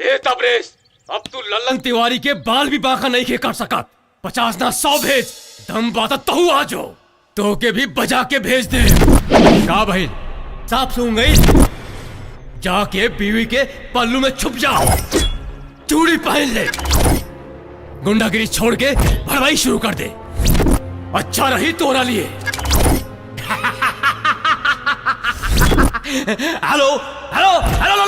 ए तबरेज, अब तू लल्लन तिवारी के बाल भी बांका नहीं के काट सका। 50 ना 100 भेज, दम बात तहु आजो तो के भी बजा के भेज दे। का भाई साफ सूंघ गई, जाके बीवी के पल्लू में छुप जा, चूड़ी पहन ले, गुंडागिरी छोड़ के भरवाई शुरू कर दे। अच्छा रही तोरा लिए। हेलो हेलो हेलो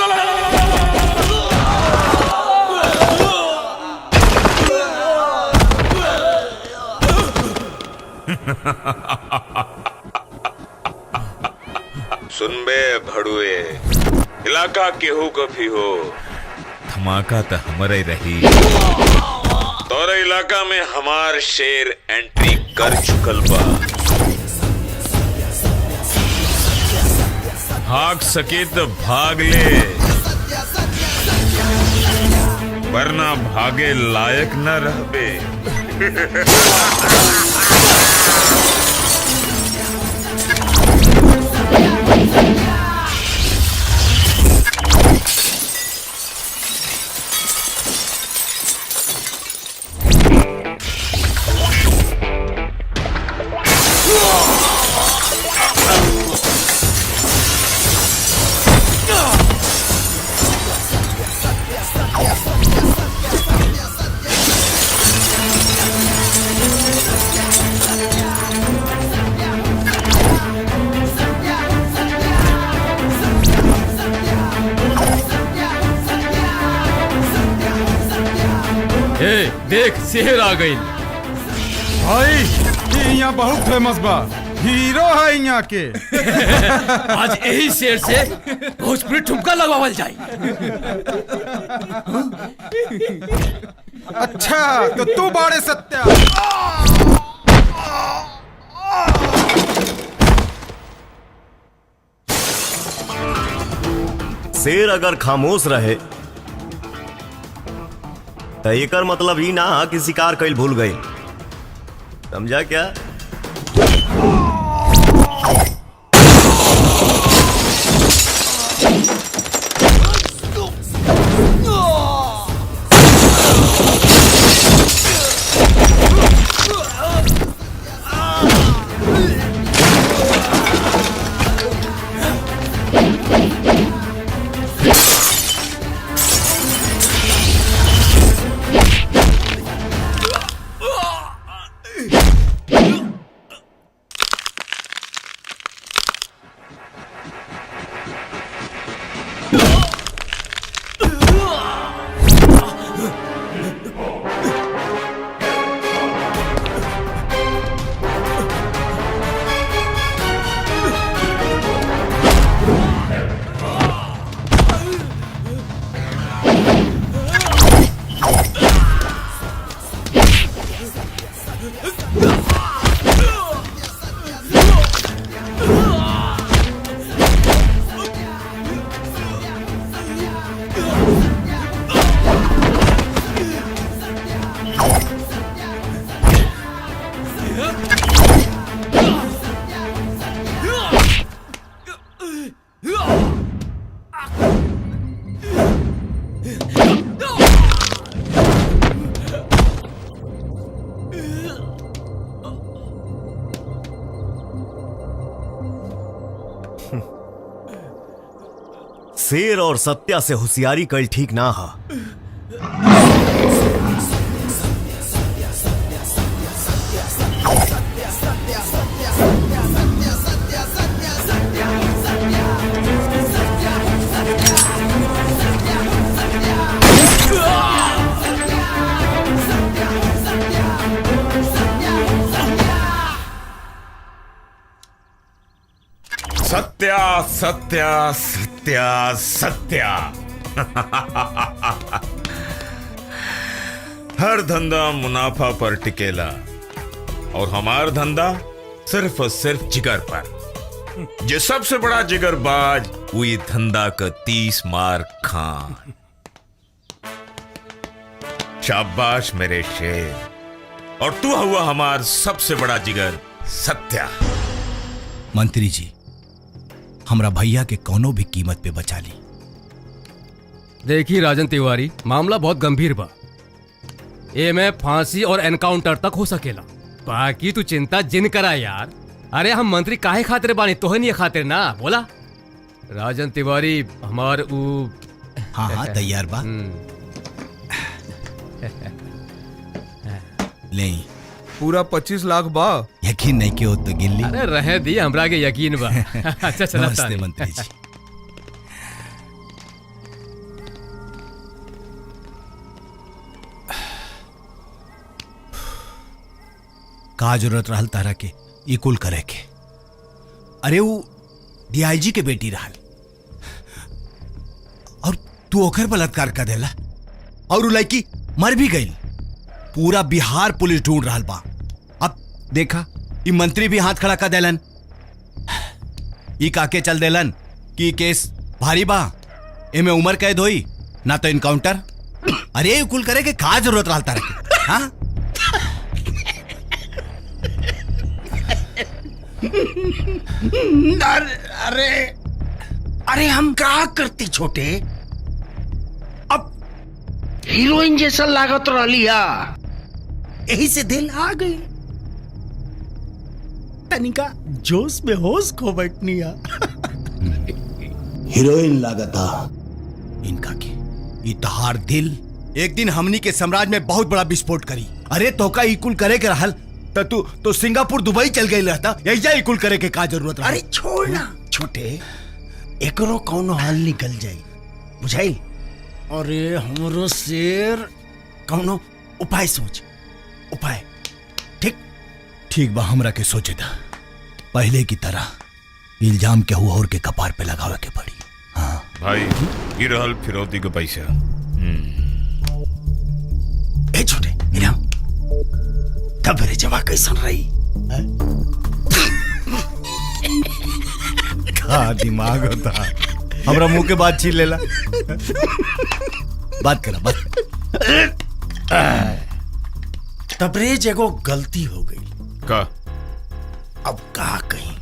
सुन बे भड़ुए, इलाका केहू कभी हो, धमाका तो हमारे रही। तोरे इलाका में हमार शेर एंट्री कर चुकल बा। भाग सके तो भाग ले, वरना भागे लायक न रहबे। देख शेर आ गई भाई, ये यहाँ बहुत फेमस बा, हीरो है यहाँ के। आज यही शेर से भोजपुरी ठुमका लगवावल जाए। अच्छा तो तू बाड़े सत्या। शेर अगर खामोश रहे तो एकर मतलब ही ना कि शिकार कईल भूल गई, समझा क्या? शेर और सत्या से होशियारी कल ठीक ना हा। सत्या सत्या सत्या सत्या। हर धंधा मुनाफा पर टिकेला और हमार धंधा सिर्फ और सिर्फ जिगर पर। जो सबसे बड़ा जिगरबाज वही धंधा का 30 मार खान। शाबाश मेरे शेर, और तू हुआ हमार सबसे बड़ा जिगर सत्या। मंत्री जी, हमरा भैया के कोनो भी कीमत पे बचा ली। देखी राजन तिवारी, मामला बहुत गंभीर बा। ए में फांसी और एनकाउंटर तक हो सकेला। बाकी तू चिंता जिन करा यार। अरे हम मंत्री काहे खातिर बानी, तोहे नहीं खातिर ना बोला। राजन तिवारी हमार हाँ हाँ तैयार बा। ले पूरा 25 लाख बा। यकीन नहीं के हो तो गिल्ली। अरे रहे दी, हमरा के यकीन बा। अच्छा चला नमस्ते मंत्री जी। का जरूरत रहल तारा के ई कुल करे के? अरे वो डीआईजी के बेटी रहल और तू ओकर बलात्कार कर देला और उ लड़की मर भी गई। पूरा बिहार पुलिस ढूंढ रहल बा। अब देखा ई मंत्री भी हाथ खड़ा कर देलन। ई काके चल देलन कि ई केस भारी बा, एमे उम्र कैद होई ना तो इनकाउंटर। अरे ई कुल करे के का जरूरत रहल तारा के? हाँ अरे अरे हम क्या करती छोटे, अब हीरोइन जैसा लागत रही, यही से दिल आ गई। तनिका जोश में होश को बैठनी हीरोइन लागता इनका के। इतहार दिल एक दिन हमनी के साम्राज्य में बहुत बड़ा विस्फोट करी। अरे तो का इकुल करे के रहल तू तो सिंगापुर दुबई चल गई रहता, यही इकुल करे के का जरूरत रहल? अरे छोड़ ना छोटे, एकरो कौनो हाल निकल जाई, बुझाई। अरे हमरो शेर, कौनो उपाय सोच, उपाय। ठीक ठीक बा, हमरा के सोचे था पहले की तरह इल्जाम केहू और के कपार पे लगावे के पड़ी। हाँ भाई गिरहल फिरौती के पैसा। ए छोटे मेरा तब रे जवा कैसन रही? का दिमाग होता, हमरा मुंह के बात छीन लेला। बात करा बात। तबरेज एगो गलती हो गई। का? अब का कहीं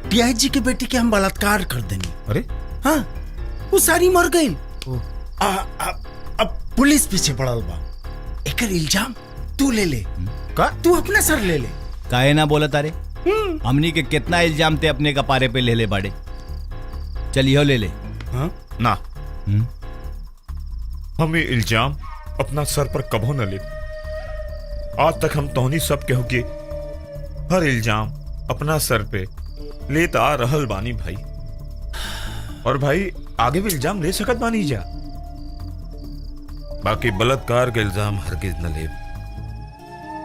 डीआईजी के बेटी के हम बलात्कार कर देनी। अरे हाँ, वो सारी मर गई। अब पुलिस पीछे पड़ल बा। एकर इल्जाम तू ले ले। का? तू अपने सर ले ले। काहे ना बोला तारे? हमनी के कितना इल्जाम ते अपने कपारे पे ले ले बाड़े। चलिए ले ले। हाँ? ना हम ये इल्जाम अपना सर पर कबो न ले। आज तक हम तोहनी सब के होके हर इल्जाम अपना सर पे लेता आ रहल बानी भाई, और भाई आगे भी इल्जाम ले सकत बानी जा। बाकी बलात्कार के इल्जाम हरगिज न ले,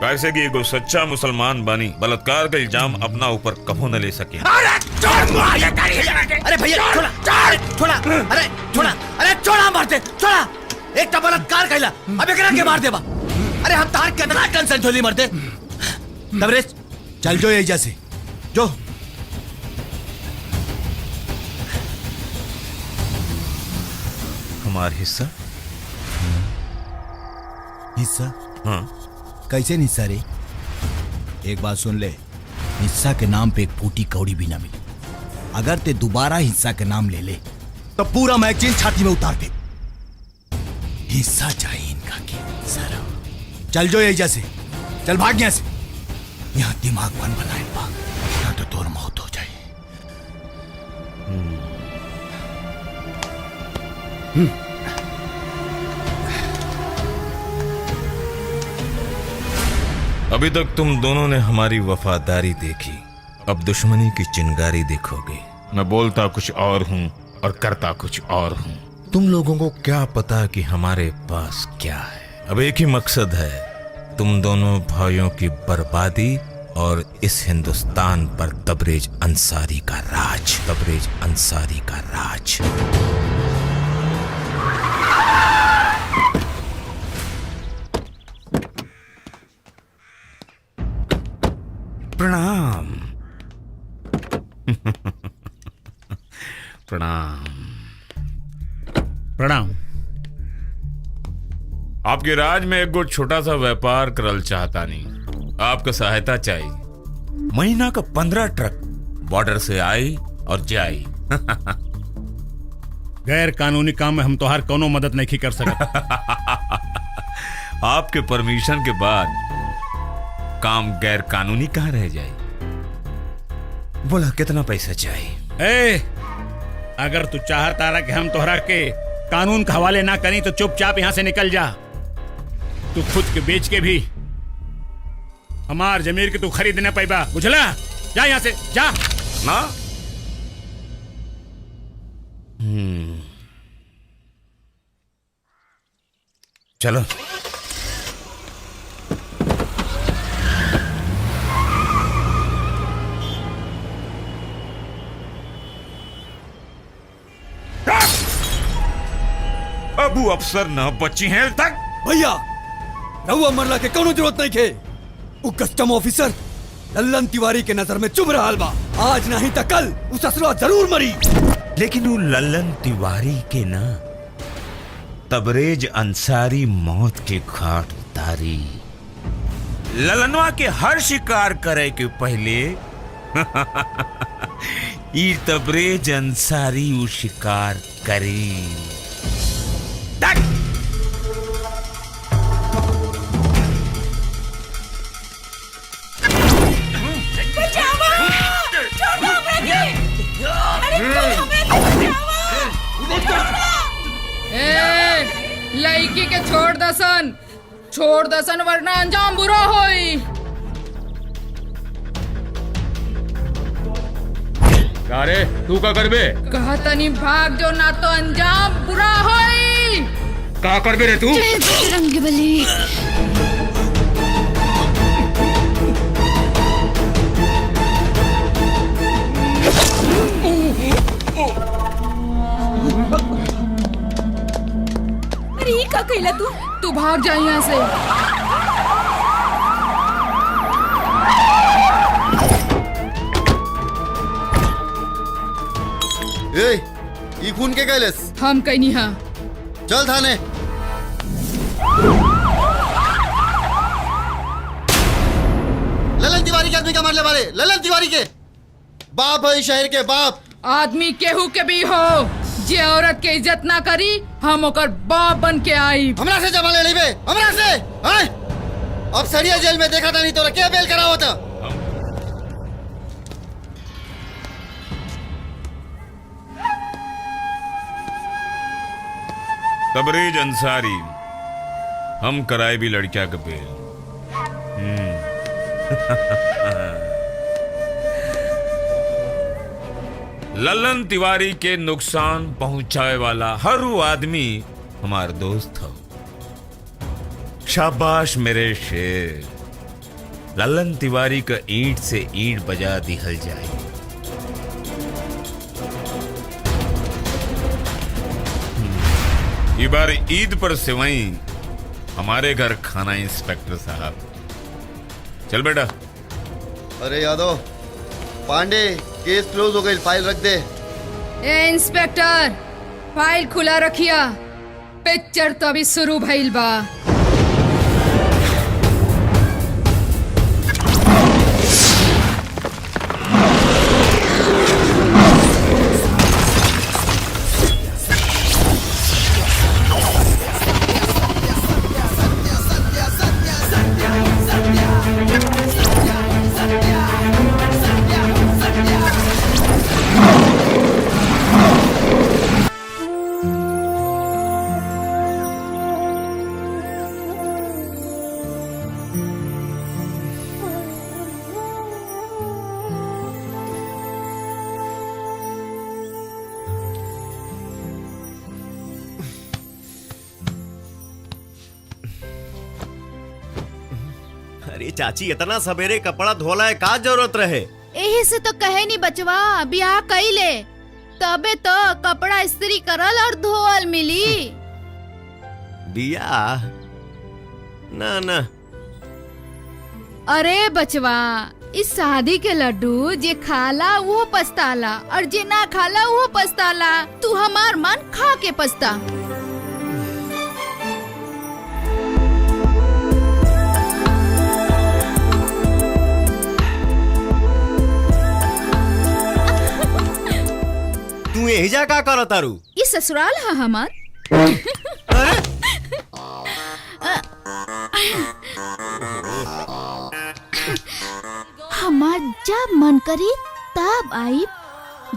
कैसे कि एगो सच्चा मुसलमान बानी बलात्कार का इल्जाम अपना ऊपर कबो न ले सके। अरे भैया छोड़ा छोड़ा, अरे छोड़ा, अरे छोड़ा, मारते छोड़ा। एक तो बलात्कार कैला, अब एकरा के मार देबा। अरे हम तार कितना टेंशन झोली मरते। तबरेज चल जो एजा से जो। हमार हिस्सा? हिस्सा? हाँ। कैसे हिस्सा रे? एक बात सुन ले, हिस्सा के नाम पे एक फूटी कौड़ी भी ना मिली। अगर ते दोबारा हिस्सा के नाम ले ले तो पूरा मैगजीन छाती में उतार दे। हिस्सा चाहिए इनका के सारा। चल जो एजा से, चल भाग यहाँ से। यहाँ दिमाग बन बनाए बा, यहाँ तो तोर मौत हो जाए। अभी तक तुम दोनों ने हमारी वफादारी देखी, अब दुश्मनी की चिंगारी देखोगे। मैं बोलता कुछ और हूँ और करता कुछ और हूँ। तुम लोगों को क्या पता कि हमारे पास क्या है। अब एक ही मकसद है, तुम दोनों भाइयों की बर्बादी और इस हिंदुस्तान पर तबरेज अंसारी का राज। तबरेज अंसारी का राज। प्रणाम। प्रणाम। प्रणाम। आपके राज में एक छोटा सा व्यापार करल चाहता नहीं, आपका सहायता चाहिए। महीना का 15 ट्रक बॉर्डर से आई और जाई। गैर कानूनी काम में हम तोहार कोनो मदद नहीं कर सकत। आपके परमिशन के बाद काम गैर कानूनी कहाँ रह जाए? बोला कितना पैसा चाहिए? ए, अगर तू चाहता रहा कि हम तोहरा के कानून के हवाले ना करी तो चुपचाप यहाँ से निकल जा। तू खुद के बेच के भी हमार जमीर के तू खरीद न पाइबा, बुझला? जा यहाँ से जा। ना चलो। अबू अफसर न बची हैं तक। भैया रहुआ मरला के कोनो जरूरत नहीं थे। वो कस्टम ऑफिसर लल्लन तिवारी के नजर में चुभ रहा बा। आज नहीं तो कल उस असुरा जरूर मरी। लेकिन वो लल्लन तिवारी के ना तबरेज अंसारी मौत के घाट उतारी। ललनवा के हर शिकार करे के पहले ई तबरेज अंसारी वो शिकार करी। लड़की के छोड़ दसन वरना अंजाम बुरा होई। अरे तू का करबे? कहा तनी भाग जो ना तो अंजाम बुरा होई। का करबे रे तू? रंगबली का कहला तू भाग जा यहाँ से। ई खून के कैलेस? हम कहीं नहीं। हाँ चल थाने। ललन तिवारी के आदमी का मारने वाले ललन तिवारी के बाप है शहर के बाप। आदमी केहू के भी हो, जे औरत के इज्जत ना करी हम ओकर बाप बन के आई। हमरा से जमा ले ली बे, हमरा से। अब सरिया जेल में देखा था नहीं तो क्या बेल करा होता। तबरेज अंसारी हम कराए भी लड़किया का बेल। ललन तिवारी के नुकसान पहुंचाए वाला हर वो आदमी हमार दोस्त हो। शाबाश मेरे शेर। ललन तिवारी का ईंट से ईंट बजा दिहल जाए। ये बार ईद पर सेवई हमारे घर खाना इंस्पेक्टर साहब। चल बेटा। अरे यादव पांडे केस क्लोज हो गई, फाइल रख दे। ए इंस्पेक्टर फाइल खुला रखिया, पिक्चर तो अभी शुरू भइल बा। अरे चाची इतना सवेरे कपड़ा धोला है, का जरूरत रहे? यही से तो कहे नहीं बचवा, ब्याह कइले तबे तो कपड़ा इस्त्री करल और धोअल मिली। बियाह ना ना। अरे बचवा इस शादी के लड्डू जे खाला वो पछताला और जे ना खाला वो पछताला। तू हमार मन खा के पछता। तू तू यही जा का कर तारू? ये ससुराल है हमार। हमार जब मन करी तब आई,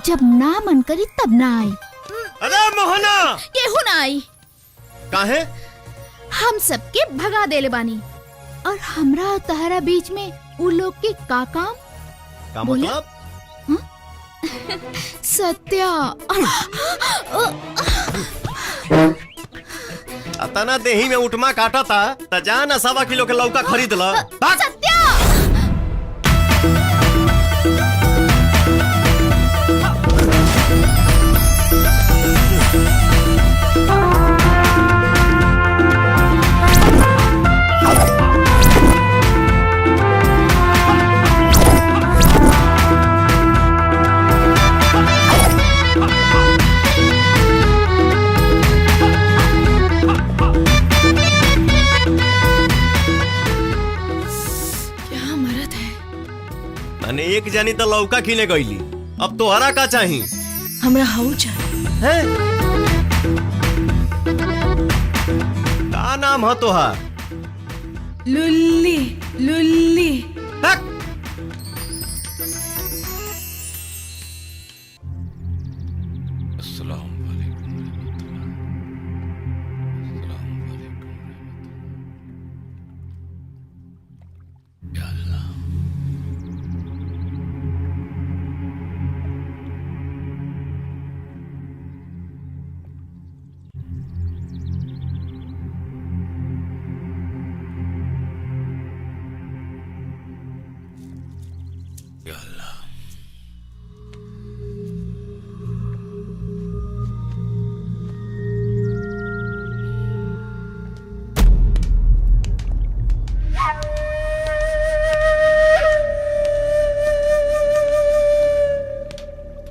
जब ना मन करी तब ना आई। अरे मोहना, केहू ना आई। काहे? हम सबके भगा देले बानी और हमरा और तहरा बीच में उ लोग के का काम? का बोला? मतलब? सत्या। अतना देही में उठमा काटा था त जा ना 1.25 किलो के लौका खरीद ल। भाग। सत्या। अने एक जानी तो लौका खिले गईली, अब तोहरा का चाही? हमरा हाउ चाहिए। हैं? का नाम है तोहार? लुल्ली। लुल्ली। हक!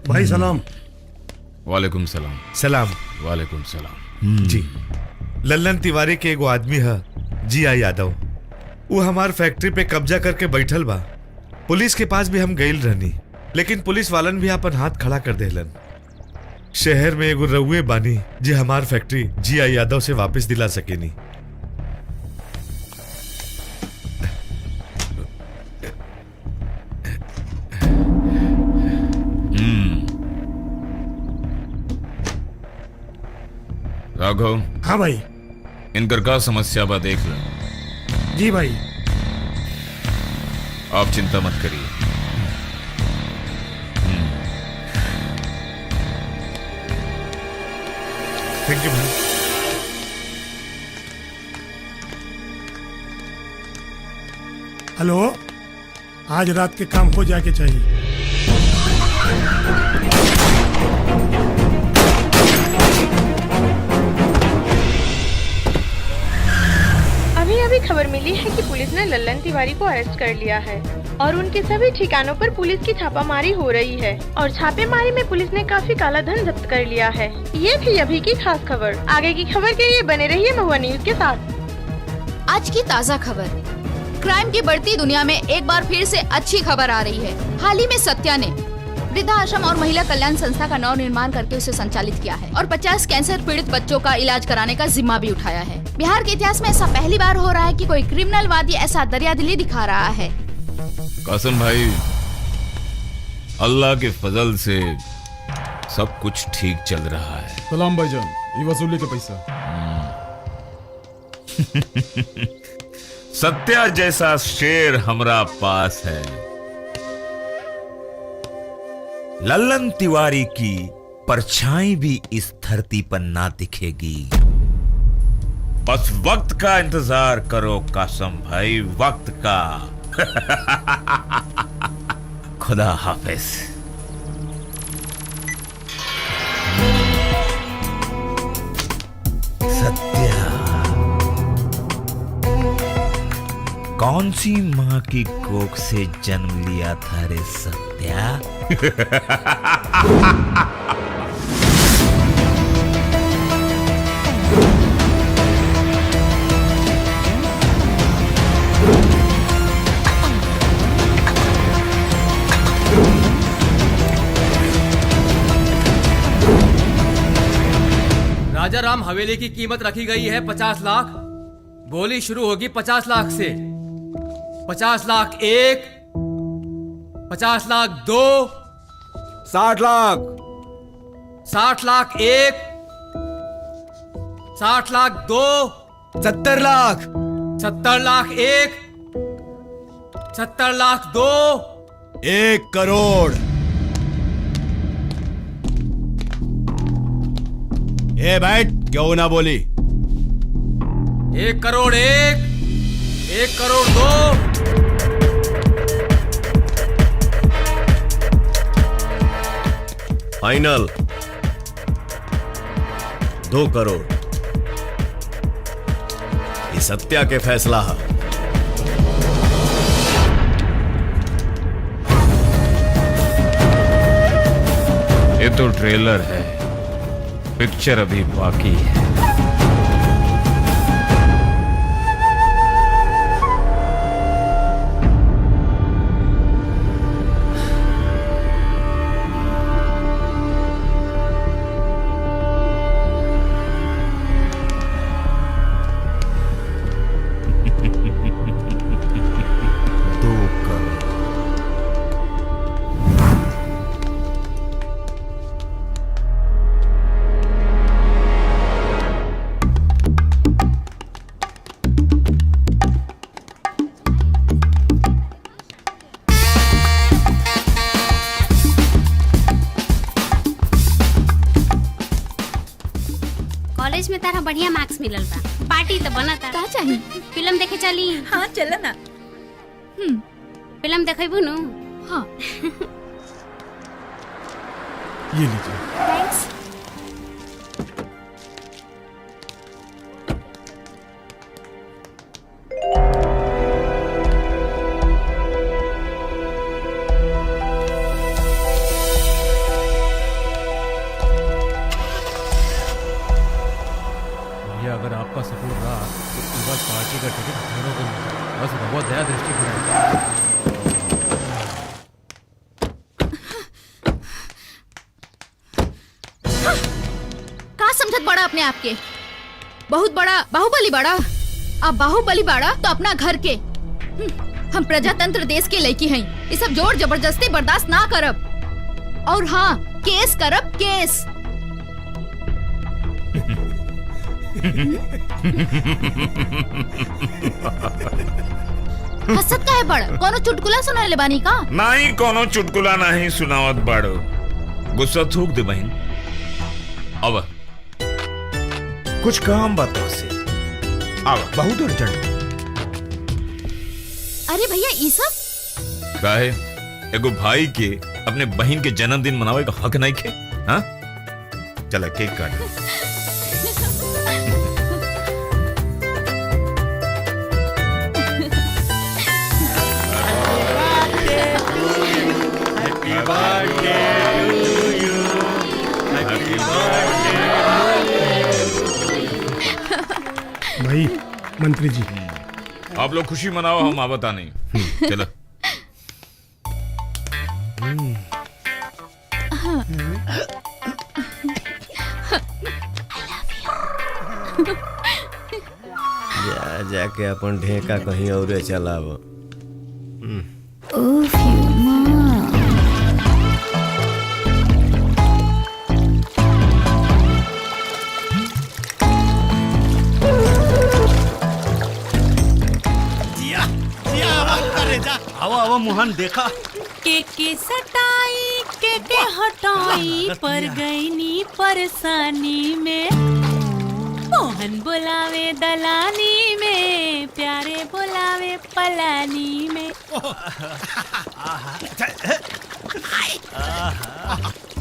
भाई सलाम। वालेकुम सलाम। सलाम। वालेकुम सलाम। जी, लल्लन तिवारी के एगो आदमी है जिया यादव, वो हमार फैक्ट्री पे कब्जा करके बैठल बा। पुलिस के पास भी हम गइल रहनी, लेकिन पुलिस वालन भी अपन हाथ खड़ा कर देलन। शहर में एगो रउए बानी जे हमार फैक्ट्री जिया यादव से वापस दिला सकेनी। राघव। हाँ भाई। इनकर का समस्या बा देख लो। जी भाई। आप चिंता मत करिए। थैंक यू भाई। हेलो, आज रात के काम हो जाके चाहिए। अभी खबर मिली है कि पुलिस ने लल्लन तिवारी को अरेस्ट कर लिया है और उनके सभी ठिकानों पर पुलिस की छापामारी हो रही है और छापेमारी में पुलिस ने काफी काला धन जब्त कर लिया है। ये थी अभी की खास खबर। आगे की खबर के लिए बने रहिए महुआ न्यूज के साथ। आज की ताज़ा खबर, क्राइम की बढ़ती दुनिया में एक बार फिर से अच्छी खबर आ रही है। हाल ही में सत्या ने वृद्धाश्रम और महिला कल्याण संस्था का नव निर्माण करके उसे संचालित किया है और 50 कैंसर पीड़ित बच्चों का इलाज कराने का जिम्मा भी उठाया है। बिहार के इतिहास में ऐसा पहली बार हो रहा है कि कोई क्रिमिनल वादी ऐसा दरियादिली दिखा रहा है। कासिम भाई, अल्लाह के फजल से सब कुछ ठीक चल रहा है। सलाम भाईजान, ये वसूली के पैसा। सत्या जैसा शेर हमरा पास है। लल्लन तिवारी की परछाई भी इस धरती पर ना दिखेगी। बस वक्त का इंतजार करो कासिम भाई, वक्त का। खुदा हाफिज। सत्या, कौन सी माँ की कोख से जन्म लिया था रे सत्या? राजा राम हवेली की कीमत रखी गई है 50 लाख। बोली शुरू होगी 50 लाख से। 50 लाख 1, 50 लाख 2, 60 लाख, 60 लाख 1, 60 लाख 2, 70 लाख, 70 लाख 1, 70 लाख 2, 1 करोड़। ए बैठ, क्यों ना बोली? 1 करोड़ 1, 1 करोड़ 2, फाइनल 2 करोड़। ये सत्या के फैसला है। ये तो ट्रेलर है, पिक्चर अभी बाकी है। कॉलेज में तारा बढ़िया मार्क्स मिलल बा, पार्टी तो बना था। का चाहिए? फिल्म देखे चली? हाँ चल ना। फिल्म देखेबू नु? हाँ। ये लीजिए। थैंक्स। अगर आपका सपोर्ट रहा तो इस बार पार्टी का टिकट दोनों को मिलेगा। बस बहुत दया दृष्टि बनाएगा। का समझत बड़ा अपने आप के? बहुत बड़ा बाहुबली बड़ा। अब बाहुबली बड़ा तो अपना घर के। हम प्रजातंत्र देश के लड़की हैं। ये सब जोर जबरदस्ती बर्दाश्त ना करब। और हाँ, केस करब, केस। हसत का है बड़? कोनो चुटकुला सुना ले बानी का? नहीं, कोनो चुटकुला नहीं सुनावत बाड़ो। गुस्सा थूक दे बहन। अब कुछ काम बताओ से। अब बहुत अर्जेंट। अरे भैया ई सब काहे? एगो भाई के अपने बहन के जन्मदिन मनावे का हक नहीं खे? हाँ, चला केक काट। भाई मंत्री जी, आप लोग खुशी मनाओ, हम आवता नहीं। चलो। जाके अपन ढेका कहीं और चलाव। आवा मोहन देखा के सटाई के हटाई पर गईनी परेशानी में। मोहन बुलावे दलानी में, प्यारे बुलावे पलानी में।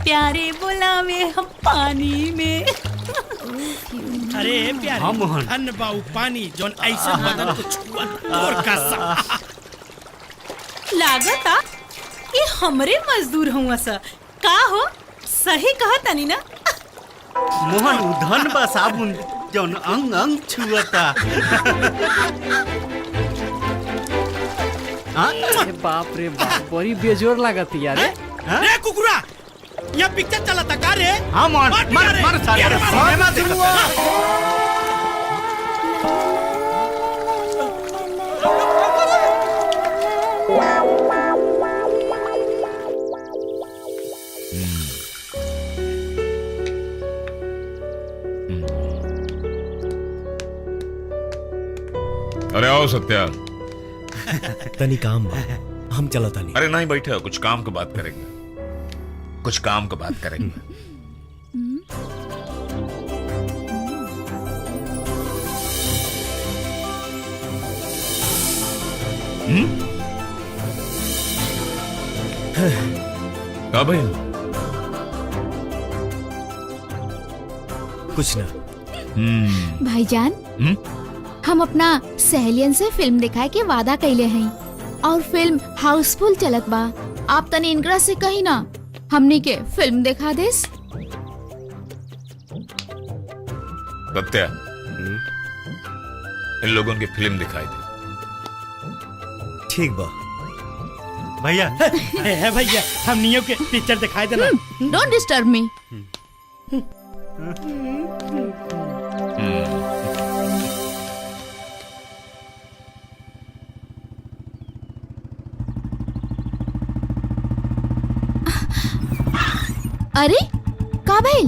प्यारे बुलावे हम पानी में। अरे प्यारे, हाँ मोहन, अन्न बाऊ पानी जोन ऐसा बदन को छुआ और का लागता ये हमरे मजदूर हुआ सा। का हो, सही कहा तनी ना? मोहन उधन बा साबुन जोन अंग अंग छुआता। अरे बाप रे बाप, बड़ी बेजोर लागत यार। रे कुकुरा, यहाँ पिक्चर चला था का रे? हाँ मान मर साले सिनेमा देखा। अरे आओ सत्या। तनी काम बा, हम चलो तनी। अरे नहीं बैठे, कुछ काम की बात करेंगे, कुछ काम की बात करेंगे। क्या भाई? कुछ ना। भाईजान, हम अपना सहेलियन से फिल्म दिखाए के वादा कैले हैं और फिल्म हाउसफुल चलत बा। आप तनी इनकरा से कही ना हमनी के फिल्म दिखा देस। सत्या, इन लोगों की फिल्म दिखाई दे। ठीक बा भैया। है भैया, हम नियो के पिक्चर दिखाई देना। Don't disturb me. अरे का भइल?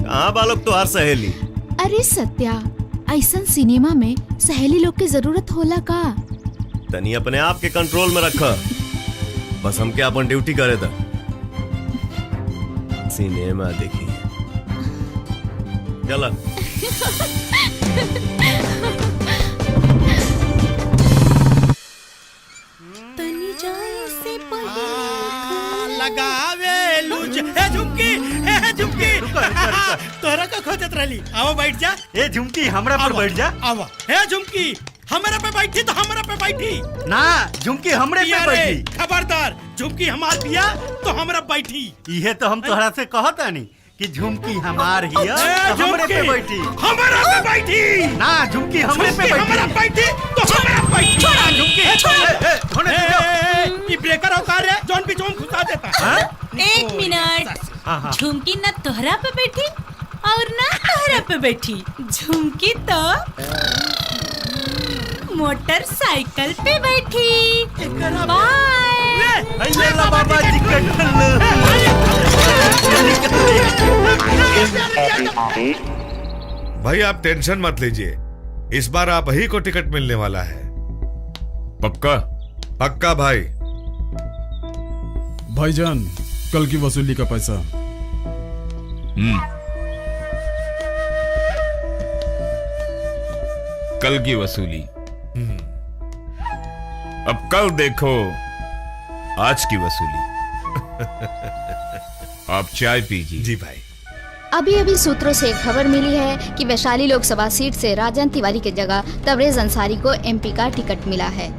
कहाँ बालक तो हर सहेली। अरे सत्या, ऐसन सिनेमा में सहेली लोग के जरूरत होला का? तनी अपने आप के कंट्रोल में रखा, बस हमके अपन ड्यूटी करे था। सिनेमा देखी चला। तनी जाए से लगावे लूज। ए झुमकी, ए झुमकी, तोरा का खोजत रही। आओ बैठ जा। ए झुमकी हमरा पर बैठ जा। आओ। ए झुमकी, हमरा पे बैठी तो हमरा पे बैठी ना। झुमकी हमरे पे बैठी। खबरदार, झुमकी हमार बिया तो हमरा बैठी। ये तो हम तोहरा से कहतानी कि झुमकी हमार हिया तो हमरे पे बैठी। हमरा पे बैठी ना। झुमकी हमरे पे बैठी। हमरा बैठी तो हमरा बैठी। छोड़ा झुमकी, छोड़। ये ब्रेकर औकार है जोन भी जोन घुसा देता। एक मिनट। झुमकी ना तोहरा पे बैठी और ना तोहरा पे बैठी। झुमकी तो मोटरसाइकिल पे बैठी। बाय। बाबा जी भाई आप टेंशन मत लीजिए, इस बार आप ही को टिकट मिलने वाला है। पक्का? पक्का भाई। भाईजान, कल की वसूली का पैसा। कल की वसूली। अब कल देखो आज की वसूली। आप चाय पीजिए। जी भाई। अभी अभी सूत्रों से खबर मिली है कि वैशाली लोकसभा सीट से राजन तिवारी की जगह तबरेज अंसारी को एमपी का टिकट मिला है,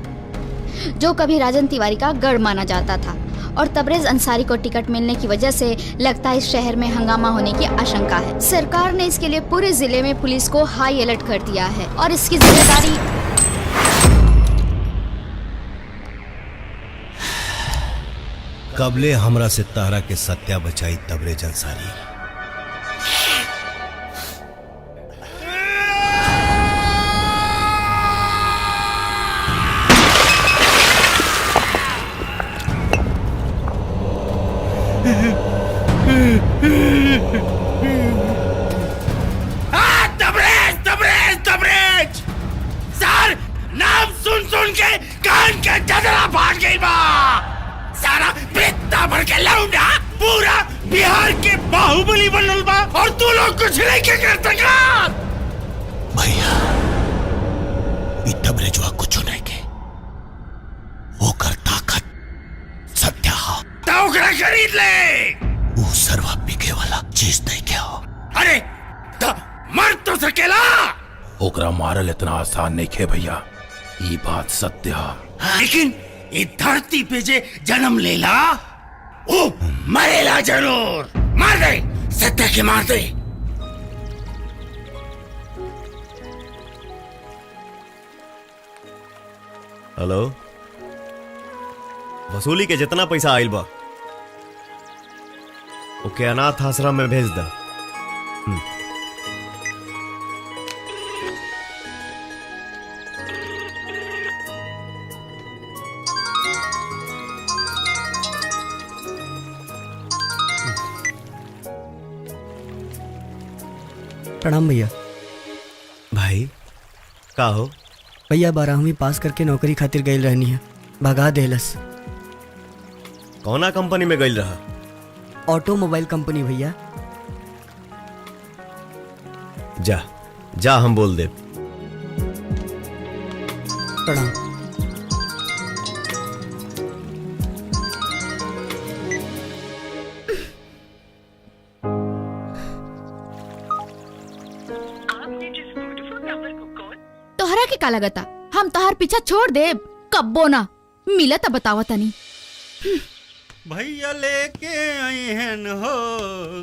जो कभी राजन तिवारी का गढ़ माना जाता था। और तबरेज अंसारी को टिकट मिलने की वजह से लगता है इस शहर में हंगामा होने की आशंका है। सरकार ने इसके लिए पूरे जिले में पुलिस को हाई अलर्ट कर दिया है और इसकी जिम्मेदारी कबले हमरा से तारा के सत्या बचाई तबरेज अंसारी। तबरेज सर, नाम सुन सुन के कान के जदरा फाट गई बा। सारा पित्ता भर के लौंडा पूरा बिहार के बाहुबली बनल बा और तू लोग कुछ नहीं के कर सका। भैया, ये तबरेजवा कुछ नहीं के, वो कर ताकत सत्या हो। तो ओकरा खरीद ले। वो सर्वा बिके वाला चीज नहीं के हो। अरे तो मर तो सकेला। ओकरा मारल इतना आसान नहीं खे भैया, ये बात सत्य है। लेकिन ये धरती पे जे जन्म लेला वो मरेला जरूर। मार दे, सत्या के मार दे। हेलो, वसूली के जितना पैसा आइल बा ओके अनाथ आश्रम में भेज दा। प्रणाम भैया। भाई का हो? भैया 12वीं पास करके नौकरी खातिर गई रहनी है, भगा देलस। कौना कंपनी में गई रहा? ऑटोमोबाइल कंपनी भैया। जा जा हम बोल दे। प्रणाम। तोहरा के का लगता हम तोहर पीछा छोड़ दे? कब्बो ना मिलत बतावा तनी। भैया लेके आई हन हो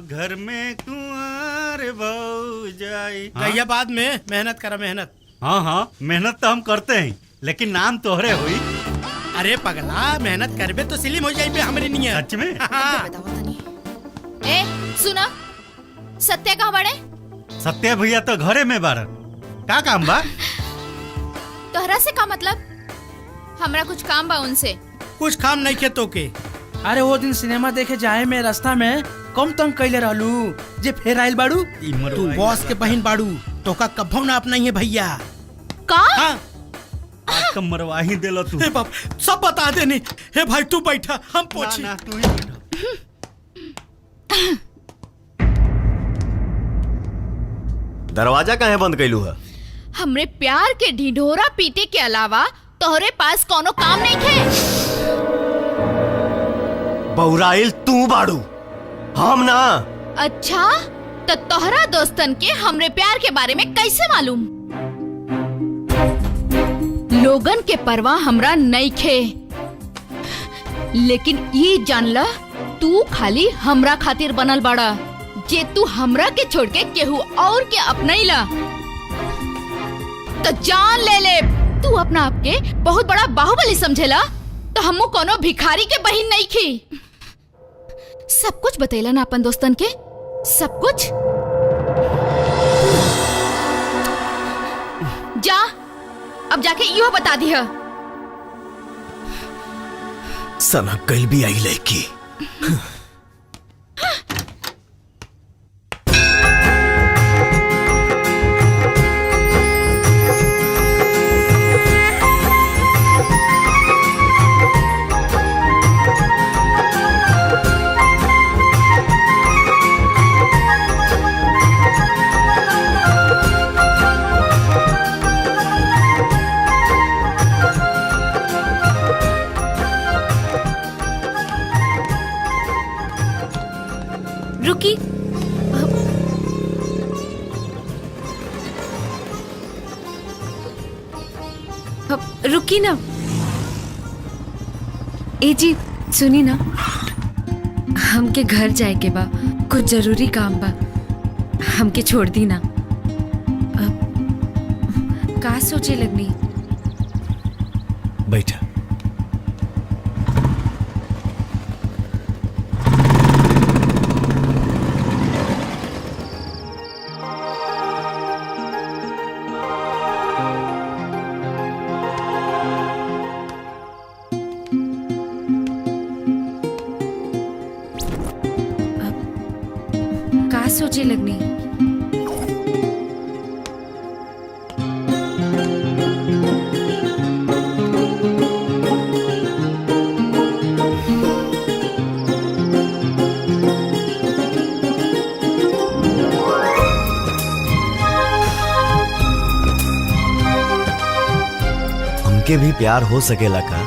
घर में कुंवर बहु जाई। भैया बाद में मेहनत करा मेहनत। हाँ हाँ मेहनत तो हम करते हैं लेकिन नाम तोहरे हुई। अरे पगला मेहनत करबे तो सिलिम हो जाई पे हमरे नहीं है। सच में? ए सुना, सत्य कहाँ बड़े? सत्य भैया तो घरे में बारन। का काम बा? तोहरा से का मतलब? हमरा कुछ काम बा उनसे। कुछ काम नहीं के तो के। अरे वो दिन सिनेमा देखे जाए में रास्ता में कम तंग कैले रहलू जे फेर आइल बाड़ू। तू बॉस के बहन बाड़ू तो का कभो ना अपना ही है भैया। का? आज मरवा ही देलो तू। हे बाप सब बता देनी। हे भाई तू बैठा हम पूछी। ना तू ही बैठा। दरवाजा काहे बंद कैलू है? हमरे प्यार के ढिढोरा पीटे के अलावा तोहरे पास कोनो काम नहीं थे। बौराइल तू बाड़ू, हम ना। अच्छा तो तोहरा दोस्तन के हमरे प्यार के बारे में कैसे मालूम? लोगन के परवाह हमरा नहीं खे, लेकिन ये जान ला तू खाली हमरा खातिर बनल बाड़ा। जे तू हमरा के छोड़ के केहू और के अपनैला तो जान ले। तू अपना आप के बहुत बड़ा बाहुबली समझेला तो हमू कोनो भिखारी के बहिन नहीं खी। सब कुछ बतैला ना अपन दोस्तन के, सब कुछ। जा अब जाके यो बता दिया। सनक कल भी आई लड़की। रुकी, रुकी ना। ए जी सुनी ना, हमके घर जाए के बा, कुछ जरूरी काम बा, हमके छोड़ दी ना। का सोचे लगनी? बैठा। का सोचे लगनी? हमके भी प्यार हो सकेला का?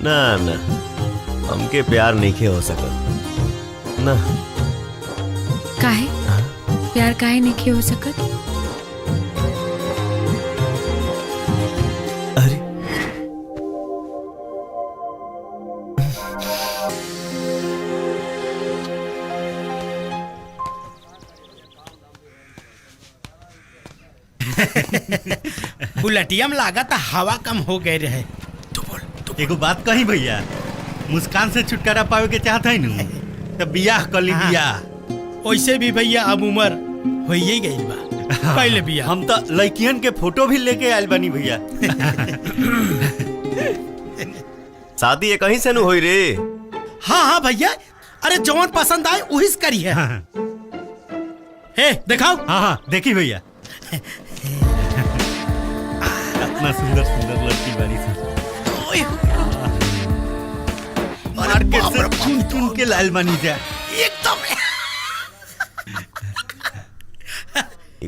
ना ना हमके प्यार नहीं हो सकत ना। काहे? प्यार काहे नहीं हो सकत? अरे बुलेटिया में लागा था हवा कम हो गए रहे। एगो बात कही भैया, मुस्कान से छुटकारा पावे के चाहता है नु तब बियाह कर ली। बियाह वैसे भी भैया अब उम्र हो ही गई बा, पहले बियाह। हम तो लड़कियन के फोटो भी लेके आयल बनी भैया। शादी ये कहीं से नु होई रे? हाँ हाँ भैया, अरे जौन पसंद आए वही से करी है। हे दिखाओ। हाँ हाँ देखी भैया, इतना सुंदर सुंदर लड़की बनी सी। मार्केट से चुन चुन के लाल बनी जा एकदम।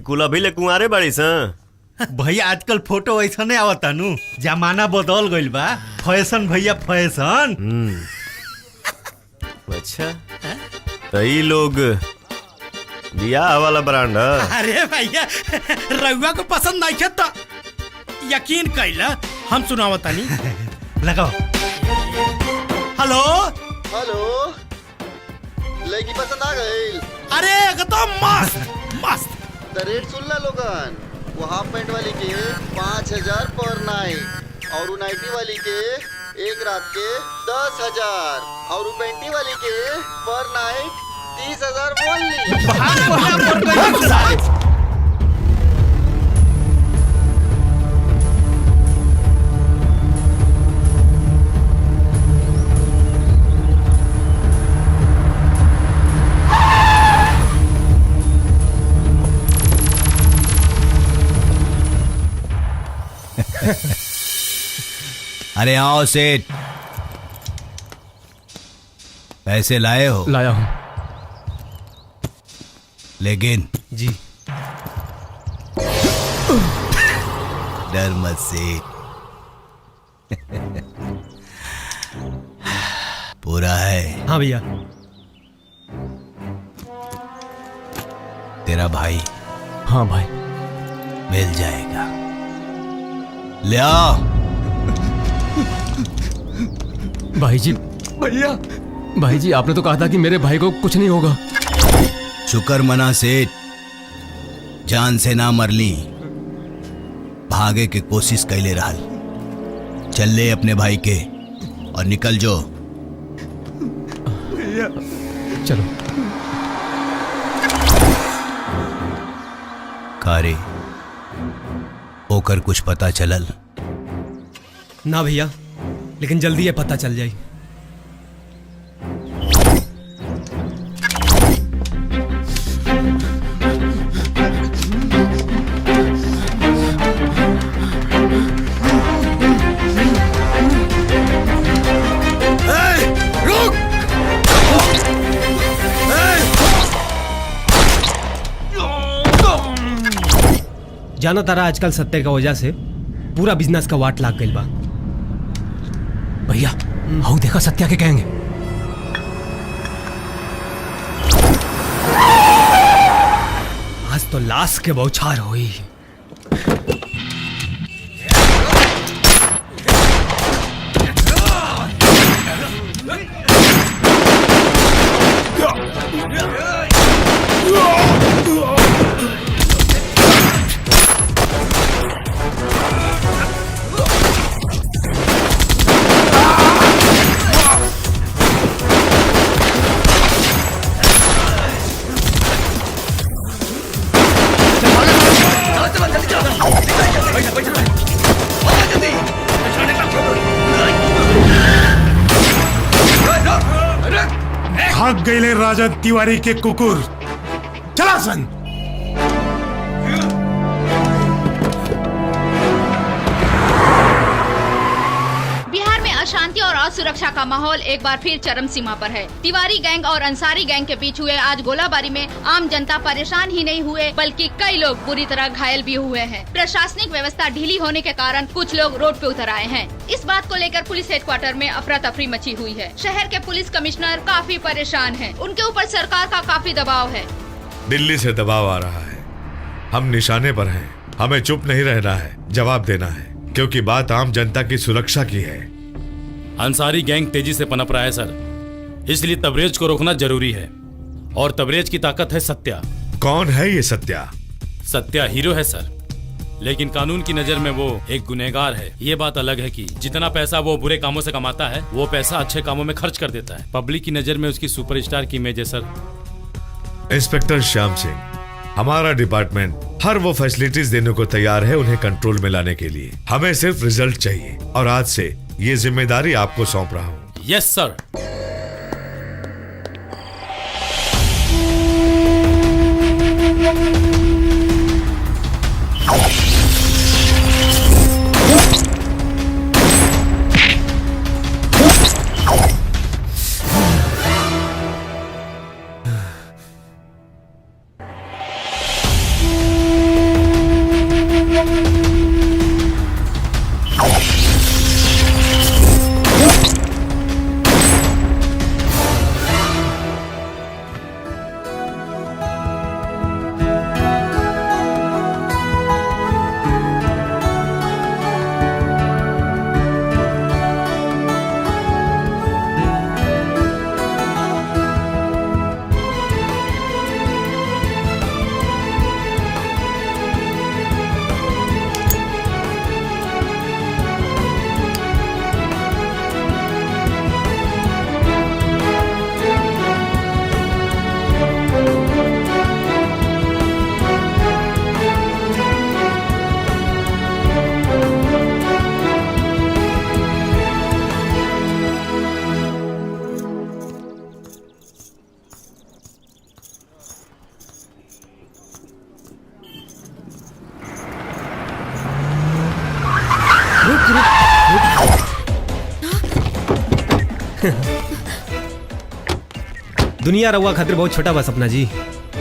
कुल अभी ले कुंवारे बड़ी सा भैया, आजकल फोटो ऐसा नहीं आवता नु, जमाना बदल गइल बा। फैशन भैया फैशन। अच्छा तो ये लोग बियाह वाला ब्रांड है। अरे भैया रउआ को पसंद नहीं है तो यकीन कैला, हम सुनावता नहीं। लगाओ। हेलो हेलो, लड़की पसंद आ गई? अरे एकदम मस्त मस्त। द रेट सुन ला लोगन, वो हाफ पैंट वाली के 5000 पर नाइट, और नाइटी वाली के एक रात के 10,000, और पैंटी वाली के पर नाइट 30,000 ओनली। अरे आओ सेठ, पैसे लाए हो? लाया हूं। लेकिन जी डर मत सेठ, पूरा है। हाँ भैया। तेरा भाई? हाँ भाई। मिल जाएगा, ले आओ। भाई जी, भैया भाई जी, आपने तो कहा था कि मेरे भाई को कुछ नहीं होगा। शुक्र मना सेठ, जान से ना मरली, भागे के कोशिश कैले रहल। चल ले अपने भाई के और निकल जो। चलो। कारे होकर कुछ पता चलल? ना भैया, लेकिन जल्दी ये पता चल जाए। जाना तारा, आजकल सत्य का वजह से पूरा बिजनेस का वाट लाग गई बा। भैया हाउ देखा, सत्या के कहेंगे। आज तो लाश के बौछार हुई। भाग गए राजा तिवारी के कुकुर। चला सन। बिहार में अशांति और असुरक्षा का माहौल एक बार फिर चरम सीमा पर है। तिवारी गैंग और अंसारी गैंग के बीच हुए आज गोलाबारी में आम जनता परेशान ही नहीं हुए, बल्कि कई लोग बुरी तरह घायल भी हुए हैं। प्रशासनिक व्यवस्था ढीली होने के कारण कुछ लोग रोड पे उतर आए हैं। इस बात को लेकर पुलिस हेडक्वार्टर में अफरा तफरी मची हुई है। शहर के पुलिस कमिश्नर काफी परेशान हैं। उनके ऊपर सरकार का काफी दबाव है। दिल्ली से दबाव आ रहा है, हम निशाने पर हैं। हमें चुप नहीं रहना है, जवाब देना है, क्योंकि बात आम जनता की सुरक्षा की है। अंसारी गैंग तेजी से पनप रहा है सर, इसलिए तबरेज को रोकना जरूरी है। और तबरेज की ताकत है सत्या। कौन है ये सत्या? सत्या हीरो है सर, लेकिन कानून की नजर में वो एक गुनहगार है। ये बात अलग है कि जितना पैसा वो बुरे कामों से कमाता है वो पैसा अच्छे कामों में खर्च कर देता है। पब्लिक की नजर में उसकी सुपरस्टार की इमेज है सर। इंस्पेक्टर श्याम सिंह, हमारा डिपार्टमेंट हर वो फैसिलिटीज देने को तैयार है उन्हें कंट्रोल में लाने के लिए। हमें सिर्फ रिजल्ट चाहिए और आज से ये जिम्मेदारी आपको सौंप रहा हूँ। यस सर। दुनिया रहुआ खातिर बहुत छोटा बा सपना जी,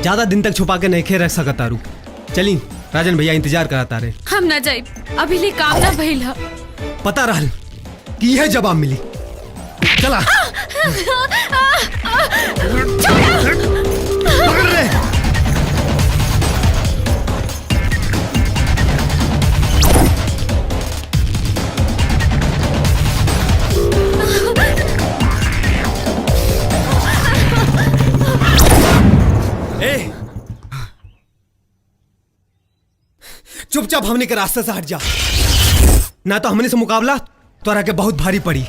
ज्यादा दिन तक छुपा के नहीं खे रख सकत तारू। चली राजन भैया इंतजार कराता रहे। हम ना जाए, अभी ले काम ना भइल ह। पता रहल कि यह जवाब मिली। चला पकड़ ले। चुपचाप हमने के रास्ते से हट जा, ना तो हमने से मुकाबला तोरा के बहुत भारी पड़ी।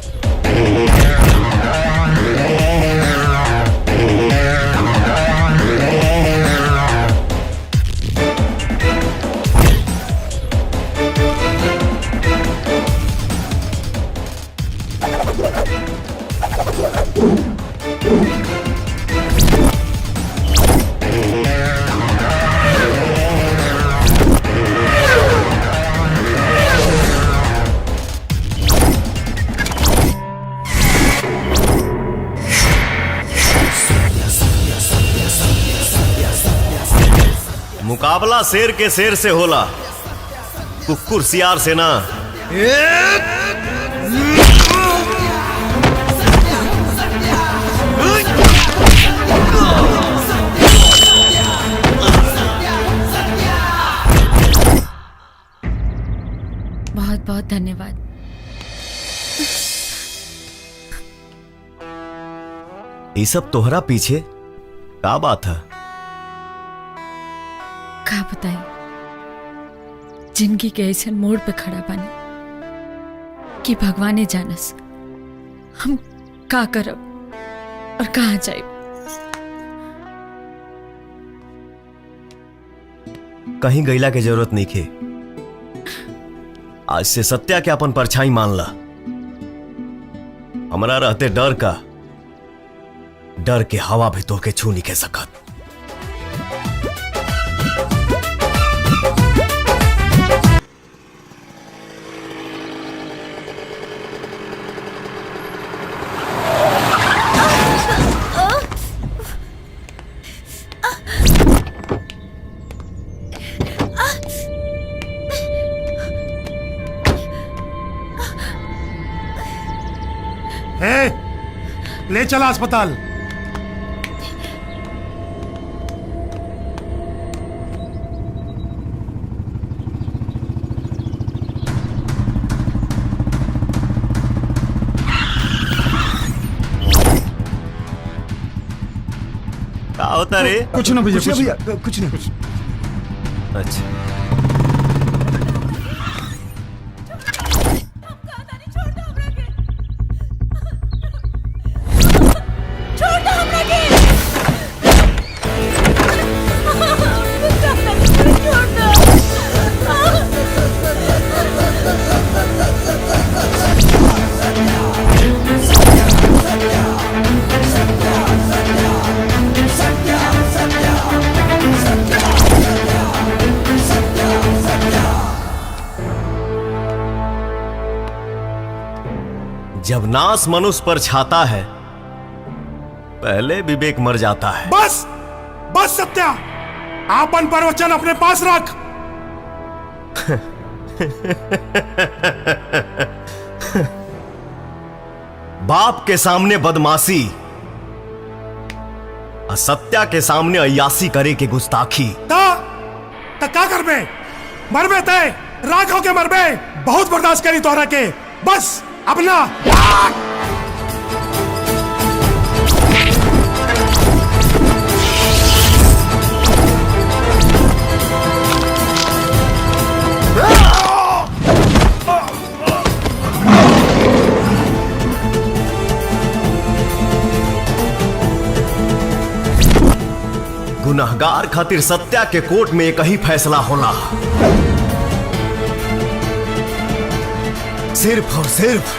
मुकाबला शेर के शेर से होला, कुक्कुर सियार से ना। बहुत बहुत धन्यवाद। ये सब तोहरा पीछे का बात है? का बताई, जिंदगी के ऐसे मोड़ पे खड़ा बने कि भगवाने जानस हम का करब और कहाँ जाए। कहीं गईला के जरूरत नहीं खे। आज से सत्या के अपन परछाई मान ला। हमरा रहते डर का, डर के हवा भी तो के छू नहीं के सकत। ले चला अस्पताल। क्या होता रे? कुछ ना भैया, कुछ नहीं। अच्छा जब नाश मनुष्य पर छाता है पहले विवेक मर जाता है। बस बस सत्या, आपन प्रवचन अपने पास रख। बाप के सामने बदमाशी, असत्या के सामने अय्यासी करे के गुस्ताखी। ता का करबे? मरबे ते राख होके मरबे। बहुत बर्दाश्त करी तोहरा के, बस अपना गुनहगार खातिर सत्या के कोर्ट में एक ही फैसला होला, सिर्फ और सिर्फ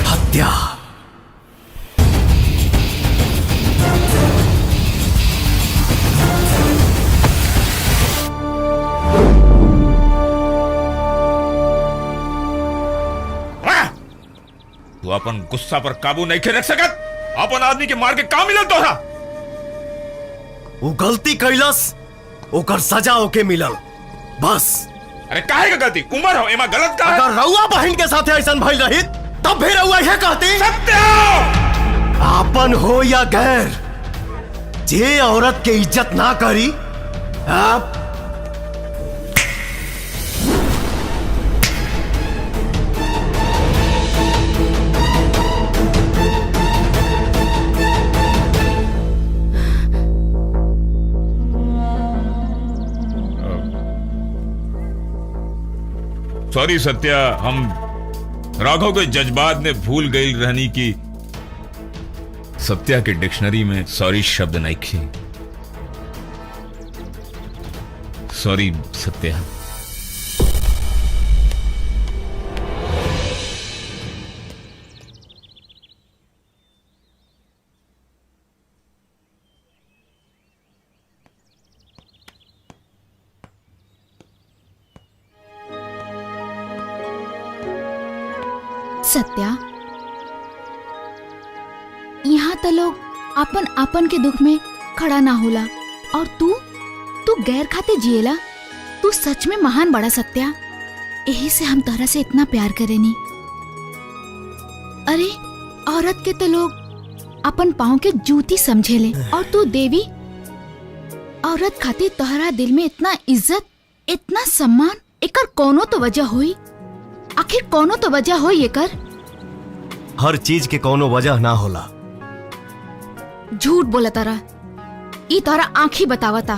हत्या। तू अपन गुस्सा पर काबू नहीं रख सकत। अपन आदमी के मार के काम मिलल तोहरा। वो गलती कैलस, ओकर सजा ओके मिलल, बस। अरे काहे का गलती? उमर हो, एमा गलत का है? अगर रउआ बहन के साथ ऐसन भइल रही तब भी रउआ यह कहती सत्या, आपन हो या गैर, जे औरत के इज्जत ना करी आप सॉरी सत्या, हम राघव के जज्बात में भूल गई रहनी की सत्या के डिक्शनरी में सॉरी शब्द नहीं थे। सॉरी सत्या। सत्या, यहाँ तो लोग अपन अपन के दुख में खड़ा ना होला और तू गैर खाते जिएला। तू सच में महान बड़ा सत्या। यही से हम तोहरा से इतना प्यार करेनी। अरे औरत के तो लोग अपन पाँव के जूती समझेले और तू देवी। औरत खातिर तोहरा दिल में इतना इज्जत, इतना सम्मान, एकर कोनो तो वजह हुई। आखिर कोनो तो वजह हो ये कर। हर चीज के कोनो वजह ना होला। झूठ बोला तारा, ई तारा आँखी बतावता।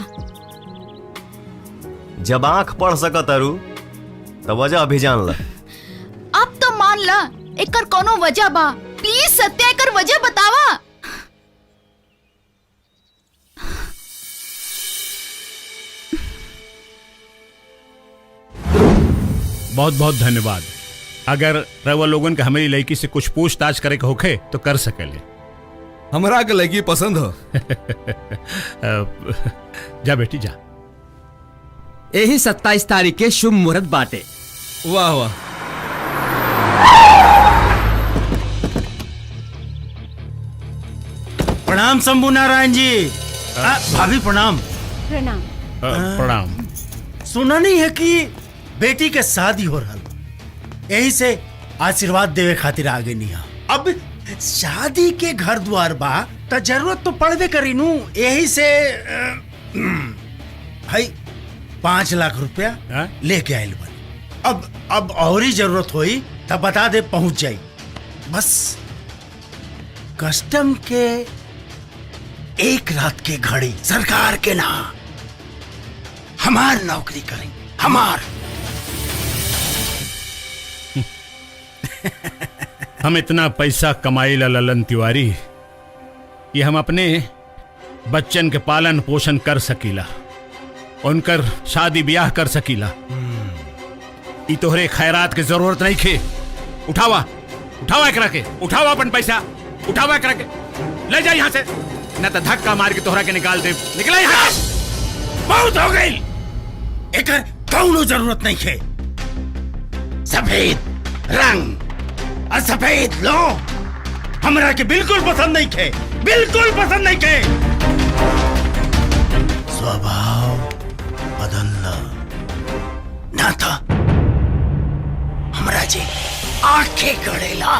जब आंख पढ़ सकत अरु तो वजह भी जान ला। अब तो मान ला एकर कोनो वजह बा। प्लीज सत्या, एकर वजह बतावा। बहुत बहुत धन्यवाद। अगर रवा लोगन के हमारी लड़की से कुछ पूछताछ करे के होखे तो कर सकेले। हमरा के लड़की पसंद हो। जा बेटी जा। यही 27 तारीख के शुभ मुहूर्त बाटे। वाह वाह। प्रणाम शंभू नारायण जी। भाभी प्रणाम। प्रणाम। प्रणाम। सुना नहीं है कि बेटी के शादी हो रहा, यही से आशीर्वाद देवे खातिर आगे नहीं। अब शादी के घर द्वार बा तो जरूरत तो पड़बे करी नू। यही से भाई 5 लाख रुपया लेके आयल बन। अब और ही जरूरत होई तब बता दे, पहुंच जाई। बस कस्टम के 1 रात के घड़ी सरकार के ना हमार नौकरी करें, हमार। हम इतना पैसा कमाई ला ललन तिवारी कि हम अपने बच्चन के पालन पोषण कर सकीला, उनकर शादी ब्याह कर सकीला। ई तोहरे खैरात के जरूरत नहीं खे। उठावा उठावा एकरा के, उठावा अपन पैसा, उठावा एकरा के, ले जा यहाँ से, न तो धक्का मार के तोहरा के निकाल दे। निकला यहाँ से। बहुत हो गई, एक कौनो जरूरत नहीं है। सफेद रंग और सफेद लोग हमरा के बिल्कुल पसंद नहीं थे, बिल्कुल पसंद नहीं थे। स्वभाव बदलना ना था हमरा जी आंखें गड़ेला,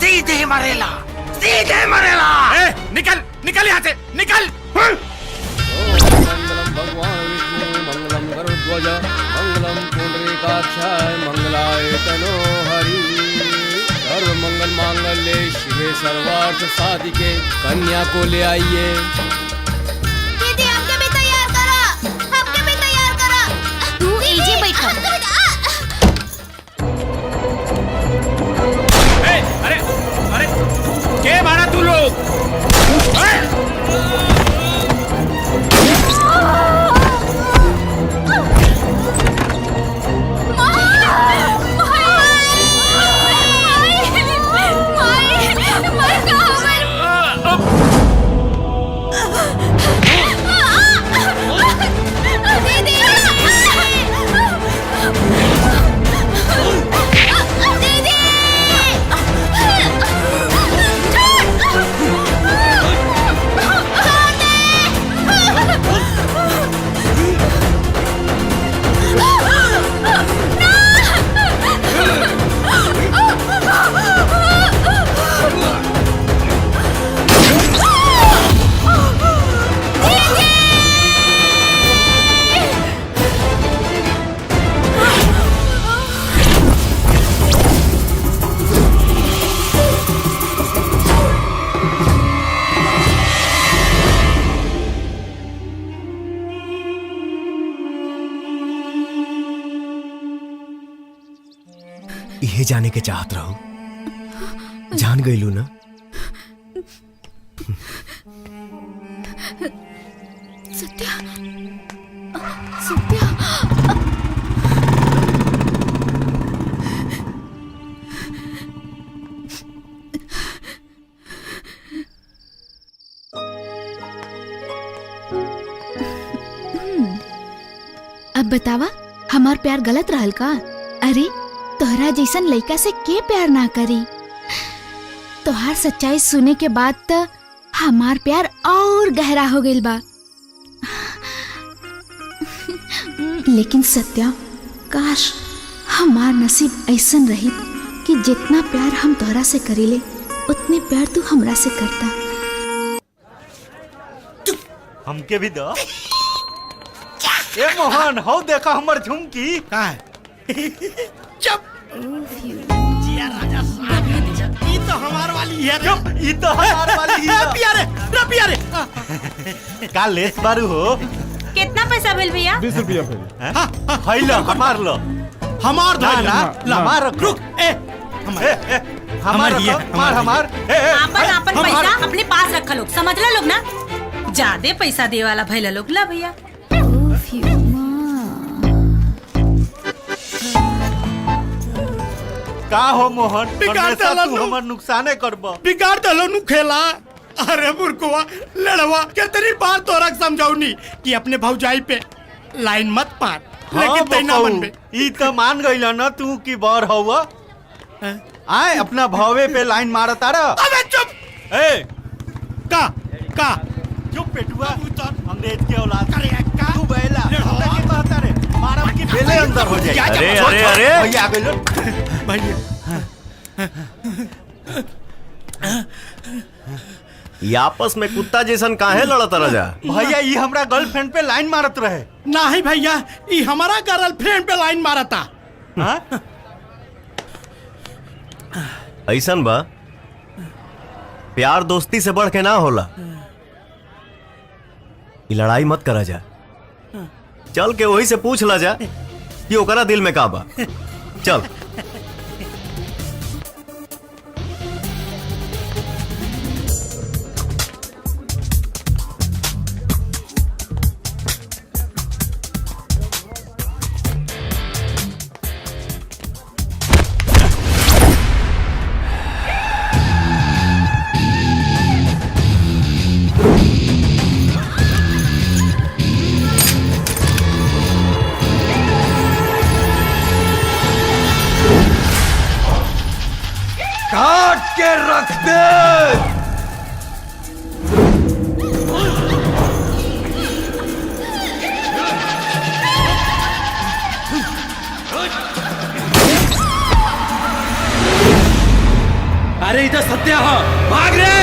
सीधे मरेला, सीधे मरेला। निकल निकल यहाँ से, निकल। मंगलम भगवान विष्णु मंगलम गरुड़ध्वज मंगलम पुंडरीकाक्षाय मंगलाय तनो हरि। सर्व मंगल मांगल्ये शिवे सर्वार्थ साधिके। कन्या को ले आइए। दीदी हमके भी तैयार करा, हमके भी तैयार करा। तू इजे बैठा। अरे अरे के मारा तू लोग? ये जाने के चाहत रहो, जान गई लू ना। सत्या, सत्या। अब बतावा हमार प्यार गलत रहल का? अरे तोहरा जैसन लड़का से के प्यार ना करी। तोहार सच्चाई सुने के बाद तो हमार प्यार और गहरा हो गइल बा। लेकिन सत्या, काश हमार नसीब ऐसन रही कि जितना प्यार हम तोहरा से करीले उतने प्यार तू हमरा से करता। हमके भी दो। ए मोहन, हो देखा हमर झुमकी का है? चुप। जिया राजा साहब, ये तो हमार वाली है। चुप, ये तो हमार वाली है। प्यारे, प्यारे। का लेस बारू हो? कितना पैसा भेल भैया? 20 रुपया भेल। हाय लो, हमार लो। हमार ना, हमार रुक। हमार ये हमार आपन पैसा अपने पास रखा लोग, समझ ला लोग ना। ज्यादा पैसा दे वाला भैला लोग। ला भैया। का हो मोहन, बिगाड़ हमेशा डाला तू तू। हमर नुकसाने करबो। बिगाड़ डालो नु खेला। अरे बुरकुआ लड़वा कितनी बार तोरा समझाऊनी कि अपने भौजाई पे लाइन मत पार, लेकिन तै ना मन में। ई तो मान गइला ना तू की बार हवा। आए अपना भावे पे लाइन मारता रहा। अबे चुप। ए का चुप पेटुआ, अंग्रेज के औलाद। तू बैला हमरा की कहता रे? मारब की बेले अंदर हो जाए। अरे अरे अरे भैया आ गइलो। भैया ये आपस में कुत्ता जैसन काहे लड़त रहा? भैया ये हमरा गर्लफ्रेंड पे लाइन मारत रहे। नहीं भैया, ये हमारा गर्लफ्रेंड पे लाइन मारता। ऐसन बा, प्यार दोस्ती से बढ़ के ना होला। ये लड़ाई मत करा जा, चल के वही से पूछ ला जा कि ओकरा दिल में का बा। चल। रख दे। अरे इधर सत्या हो, भाग रे।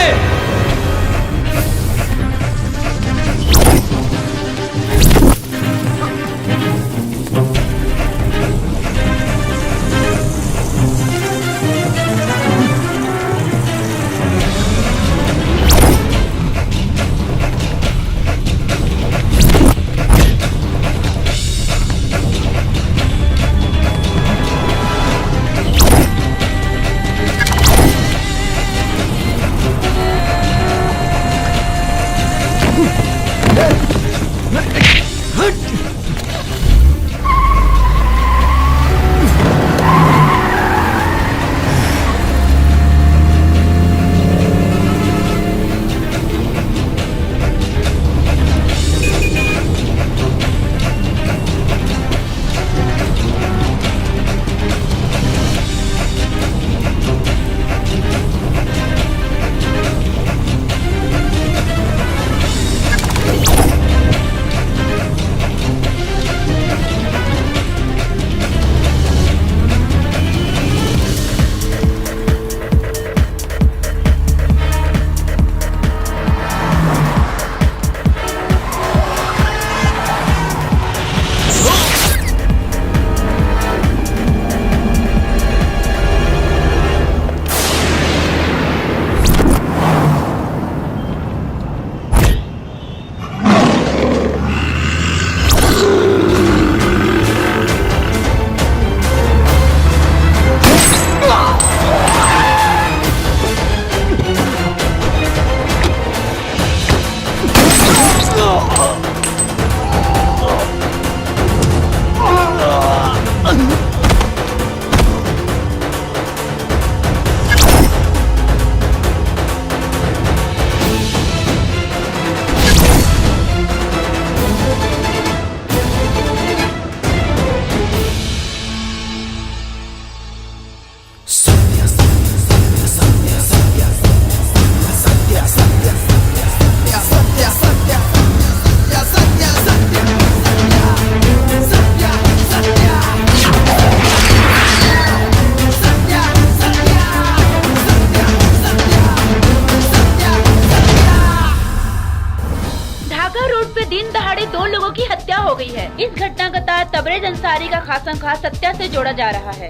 इस घटना का तार तबरेज अंसारी का खासम खास सत्या से जोड़ा जा रहा है।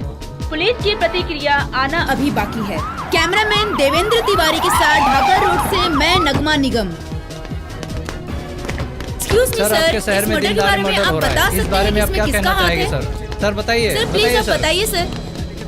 पुलिस की प्रतिक्रिया आना अभी बाकी है। कैमरामैन देवेंद्र तिवारी के साथ ढाका रोड से मैं नगमा निगम। एक्सक्यूज मी सर, इस मर्डर के बारे में आप बता सकते हैं कि इसमें किसका हाथ है? सर बताइए। सर प्लीज आप बताइए sir.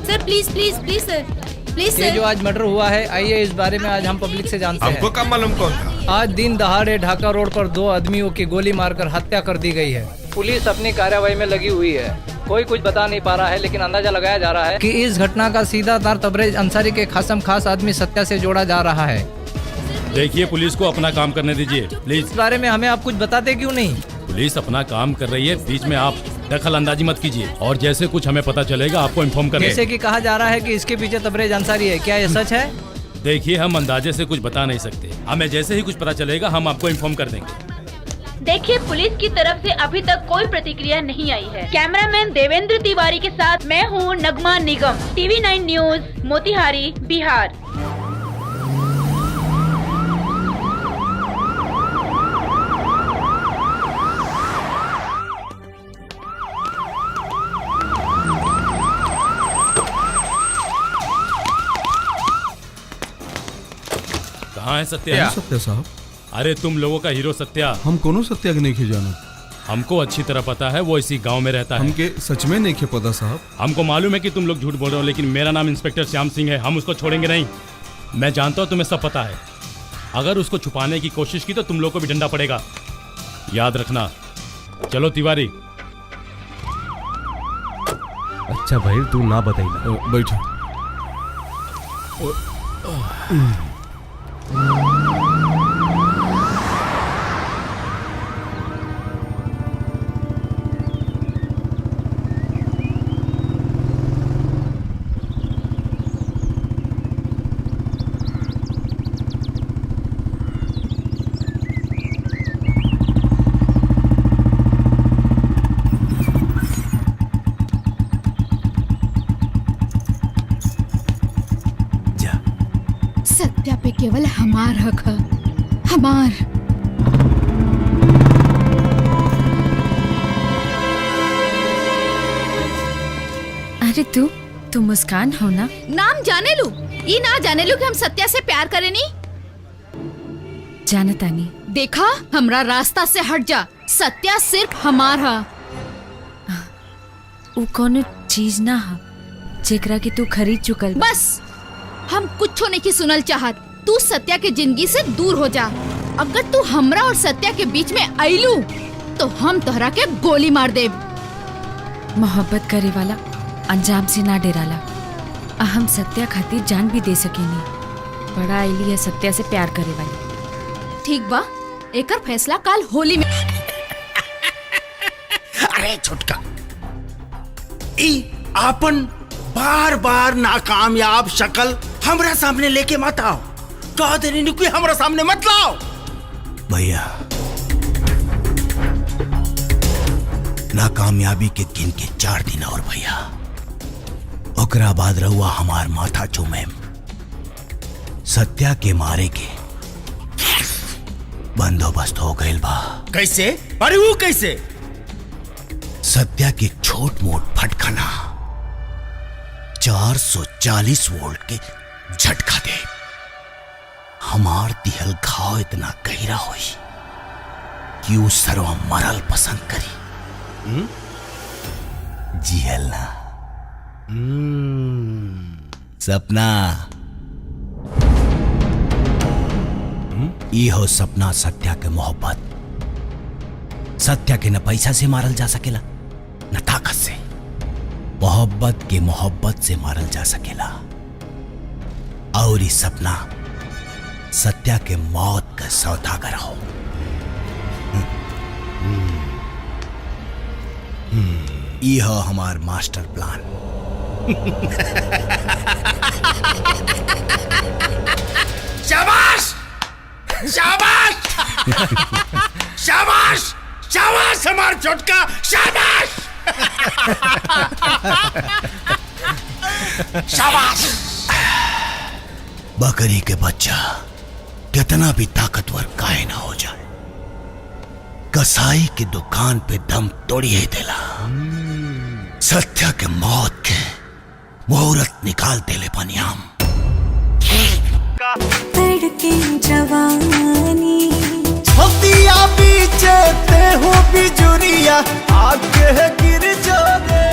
Sir please please please sir, please sir. ये जो आज मर्डर हुआ है, आइए इस बारे में आज हम पब्लिक से जानते हैं। हमको कब मालूम कौन था? आज दिन दहाड़े ढाका रोड पर 2 आदमियों की गोली मारकर हत्या कर दी गई है। पुलिस अपनी कार्रवाई में लगी हुई है। कोई कुछ बता नहीं पा रहा है, लेकिन अंदाजा लगाया जा रहा है कि इस घटना का सीधा तार तबरेज अंसारी के खासम खास आदमी सत्या से जोड़ा जा रहा है। देखिए, पुलिस को अपना काम करने दीजिए प्लीज। इस बारे में हमें आप कुछ बताते क्यों नहीं? पुलिस अपना काम कर रही है, बीच में आप दखल अंदाजी मत कीजिए, और जैसे कुछ हमें पता चलेगा आपको इन्फॉर्म करेंगे। जैसे कि कहा जा रहा है कि इसके पीछे तबरेज अंसारी है, क्या ये सच है? देखिए, हम अंदाजे से कुछ बता नहीं सकते, हमें जैसे ही कुछ पता चलेगा हम आपको इन्फॉर्म कर देंगे। देखिए, पुलिस की तरफ से अभी तक कोई प्रतिक्रिया नहीं आई है। कैमरामैन देवेंद्र तिवारी के साथ मैं हूँ नगमा निगम, TV9 न्यूज, मोतिहारी, बिहार। कहाँ है सत्या? सत्या साहब, अरे तुम लोगों का हीरो सत्या। हम कोनो सत्या के नहीं खे जाना। हमको अच्छी तरह पता है, वो इसी गांव में रहता है। हमके सच में नहीं खे पता साहब। हमको मालूम है कि तुम लोग झूठ बोल रहे हो, लेकिन मेरा नाम इंस्पेक्टर श्याम सिंह है, हम उसको छोड़ेंगे नहीं। मैं जानता हूँ तुम्हें सब पता है, अगर उसको छुपाने की कोशिश की तो तुम लोग को भी डंडा पड़ेगा, याद रखना। चलो तिवारी। अच्छा भाई, तू ना बताइए। बैठो। केवल हमार हक है, हमार। अरे तू मुस्कान हो ना? नाम जाने लू, ये ना जाने लू कि हम सत्या से प्यार करे नी। जानता नहीं। देखा, हमरा रास्ता से हट जा। सत्या सिर्फ हमार है। वो कोनो चीज ना है जेकरा की तू खरीद चुकल। बस हम कुछ नहीं की सुनल चाहत। तू सत्या के जिंदगी से दूर हो जा। अगर तू हमरा और सत्या के बीच में आइलू तो हम तोहरा के गोली मार देब। मोहब्बत करे वाला अंजाम से ना डेराला। हम सत्या खातिर जान भी दे सकेनी। बड़ा आईली है सत्या से प्यार करे वाली। ठीक बा, एकर फैसला काल होली में। अरे छोटका, ई आपन बार बार नाकामयाब शक्ल हमरा सामने लेके मत आओ। कह देनी नुकी हमरा सामने मत लाओ। भैया, नाकामयाबी के गिन के 4 दिन और भैया, ओकरा बाद रहुआ हमार माथा चूमे। सत्या के मारे के बंदोबस्त हो गइल बा। कैसे? अरे वो कैसे? सत्या के छोट मोट फटकना 440 वोल्ट के झटका दे। हमार दिहल घाव इतना गहरा होई कि वो सरवा मरल पसंद करी। जिहल ना। सपना ई हो सपना सत्या के मोहब्बत। सत्या के न पैसा से मारल जा सकेला न ताकत से। मोहब्बत के मोहब्बत से मारल जा सकेला। और ई सपना सत्या के मौत का सौदागर हो। ई हो हमार मास्टर प्लान। शाबाश शाबाश शाबाश शाबाश हमार छोटका, शाबाश शाबाश। बकरी के बच्चा कितना भी ताकतवर काहे ना हो जाए, कसाई की दुकान पे दम तोड़िए देला। सत्या के मौत के मुहूर्त निकाल देले बनियाम। तड़के जवानी हफ्तिया पीछे ते हो बिजुरिया आगे गिर जाने।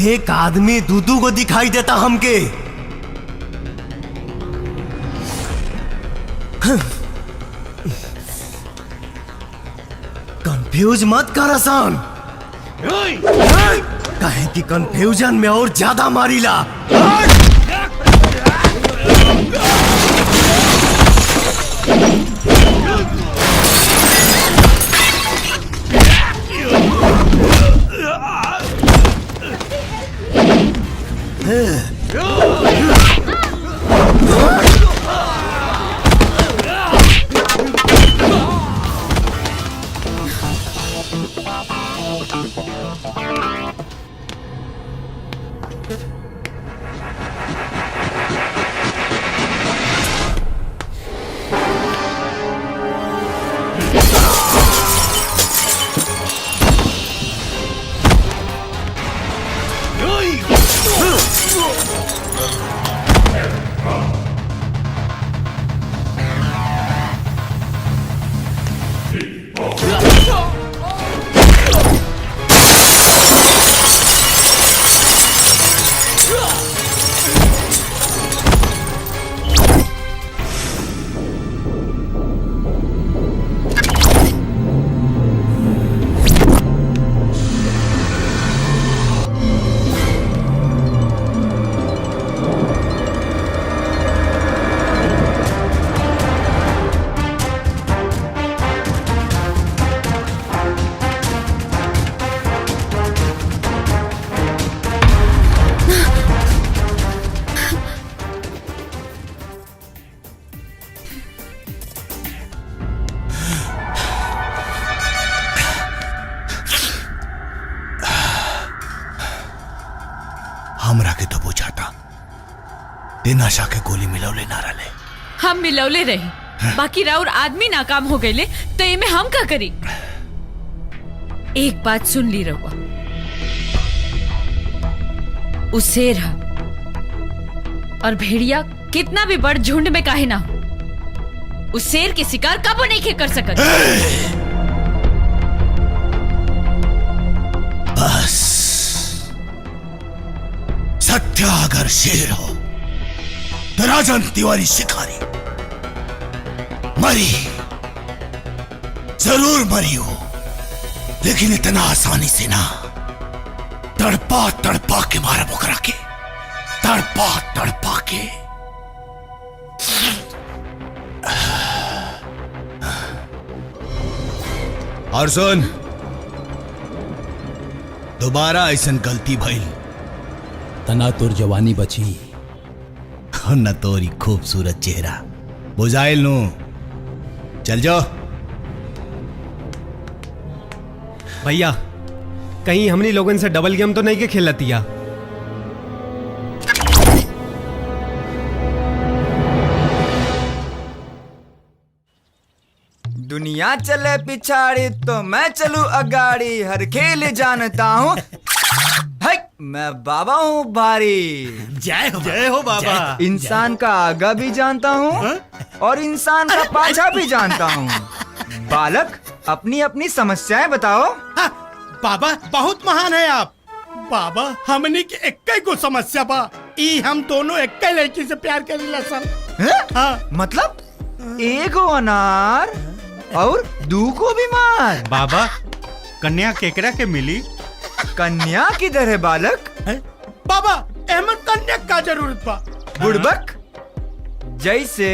एक आदमी दूधू को दिखाई देता हमके। कंफ्यूज मत कर आसान, कहे कि कंफ्यूजन में और ज्यादा मारीला। दिन आशा के गोली मिलौले ना रहे। हम मिलौले रही, बाकी राउर आदमी नाकाम हो गए तो ये में हम का करी। एक बात सुन ली रहुआ, उस शेर है और भेड़िया कितना भी बड़ झुंड में काहे ना हो, उस शेर के शिकार कबो नहीं कर सकत। बस सत्या अगर शेर हो तो राजन तिवारी शिकारी मरी, जरूर मरी हो, लेकिन इतना आसानी से ना। तड़पा तड़पा के मारा बुकरा के, तड़पा तड़पा के। और सुन, दोबारा ऐसा गलती भइल तना तोर जवानी बची और न तोरी खूबसूरत चेहरा बुझाइल नु। चल जाओ भैया, कहीं हमनी लोगन से डबल गेम तो नहीं के खेलतिया। दुनिया चले पिछाड़ी तो मैं चलूं अगाड़ी, हर खेल जानता हूँ। मैं बाबा हूँ भारी। जय हो बाबा। इंसान का आगा भी जानता हूँ और इंसान का पाछा भी जानता हूँ। बालक, अपनी अपनी समस्याएं बताओ। बाबा बहुत महान है आप। बाबा हमनी के एक को समस्या बा, ई हम दोनों एक लड़की से प्यार करेला सर। हाँ? मतलब एगो अनार और दू को बीमार। बाबा कन्या केकरा के मिली? कन्या किधर है बालक? बाबा अहमद कन्या का जरूरत बा। बुड़बक, जैसे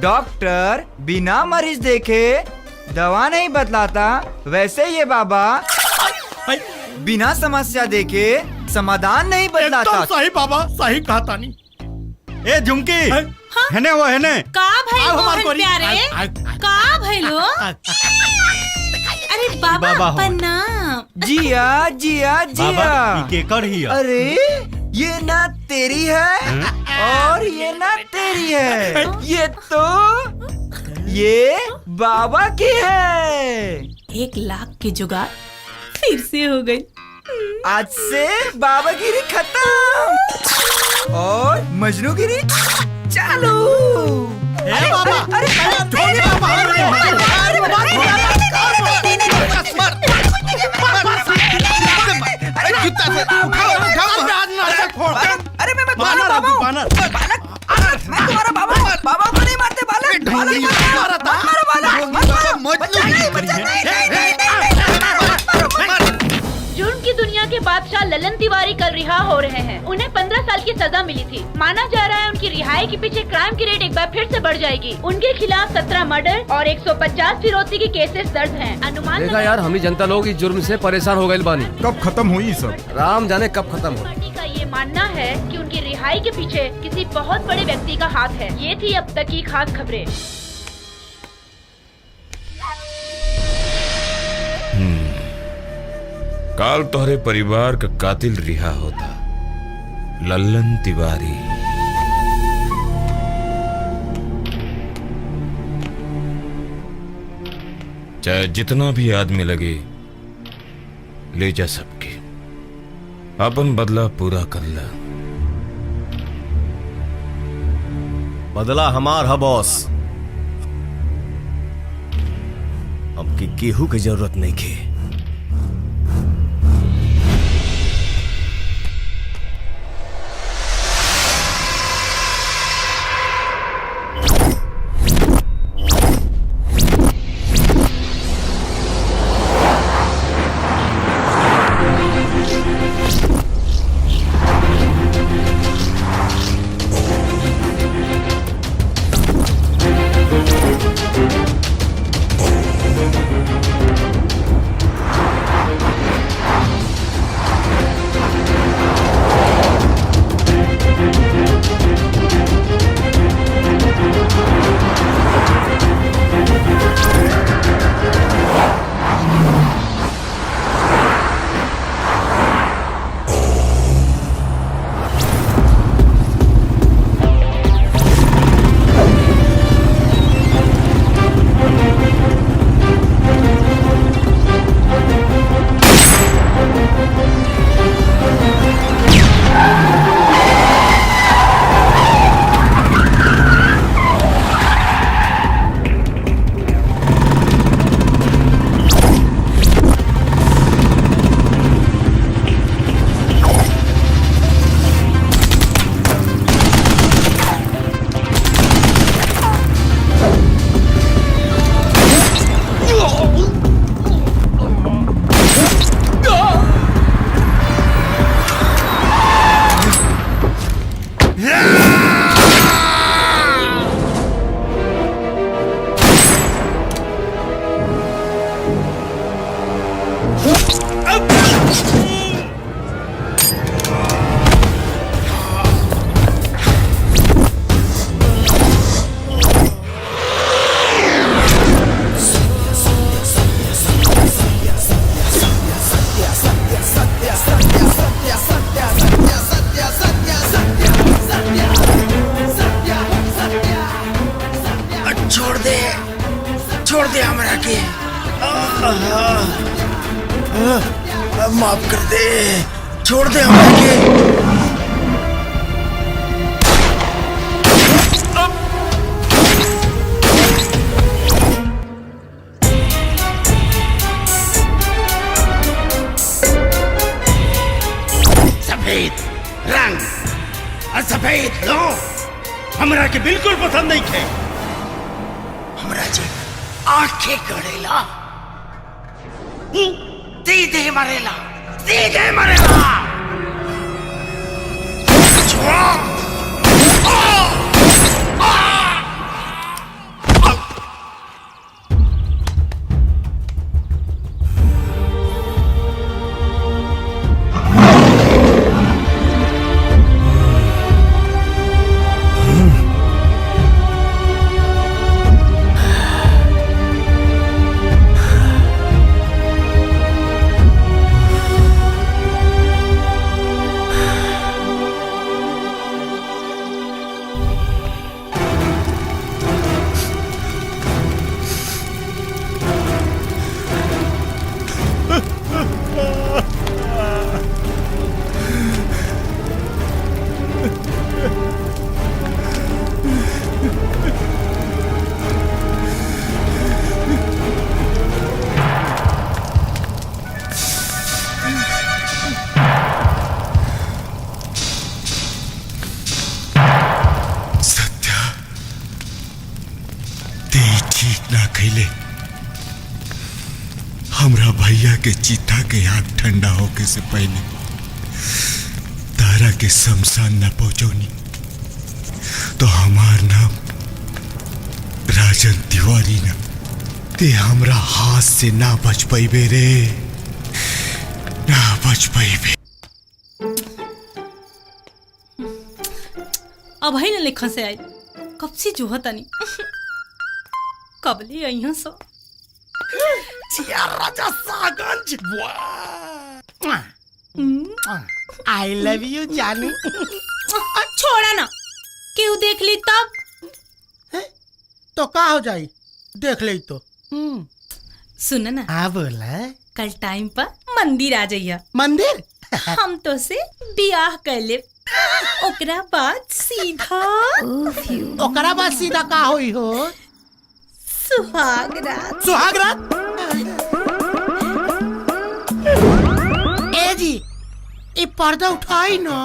डॉक्टर बिना मरीज देखे दवा नहीं बतलाता, वैसे ये बाबा बिना समस्या देखे समाधान नहीं बतलाता। एकदम सही बाबा, सही कहा तानी। ए झुमकी, हेने वो हेने। का भाई मोहन प्यारे, का भइलो? अरे बाबा प्रणाम। जिया जिया जिया। बाबा केकर ही? अरे ये ना तेरी है और ये ना तेरी है, ये बाबा की है। 1 लाख की जुगाड़ फिर से हो गई। आज से बाबागिरी खत्म और मजनूगिरी चालू। अरे बाबा, अरे मैं तुम्हारा बाबा को नहीं मारते जुर्म की दुनिया के बादशाह ललन तिवारी कल रिहा हो रहे हैं। उन्हें 15 साल की सजा मिली थी। माना जा रहा है उनकी रिहाई के पीछे क्राइम की रेट एक बार फिर से बढ़ जाएगी। उनके खिलाफ 17 मर्डर और 150 फिरौती के केसेस दर्ज हैं। अनुमान देखा यार, हम ही जनता लोग इस जुर्म से परेशान हो गए बानी। कब खत्म हुई सब? राम जाने कब खत्म हो। पार्टी का ये मानना है कि उनकी रिहाई के पीछे किसी बहुत बड़े व्यक्ति का हाथ है। ये थी अब तक की खास खबरें। काल तोहरे परिवार का कातिल रिहा होता, लल्लन तिवारी। चाहे जितना भी आदमी लगे, ले जा सबके, अपन बदला पूरा कर ला। बदला हमार है बॉस, अब की केहू की जरूरत नहीं के। छोड़ दे हमरा के। माफ कर दे, छोड़ दे हमरा के। सफेद रंग और सफेद लोग हमरा के बिल्कुल पसंद नहीं थे। हमरा जे आंखें गड़ेला, सीधे मरेला, सीधे मरेला। हमरा भैया के चिता के हाथ ठंडा होके से पहले तारा के शमशान न पहुंचौनी तो हमार नाम राजन तिवारी न ते हमरा हाथ से ना बच पैबे रे, ना बच पैबे। अब है ना लेखा से आई कब से जो तनी कबले यहाँ सो राजा सागंज। आई लव यू जानू। छोड़ा ना, क्यों देख ली तब तो का हो जाई, देख ले तो। सुन ना। हाँ बोला। कल टाइम पर मंदिर आ जाइया। मंदिर? हम तो से बियाह कर ले, ओकरा बाद सीधा ओकरा बाद सीधा का होई हो? सुहाग रात। सुहाग रात? ए जी, ये पर्दा उठाई ना।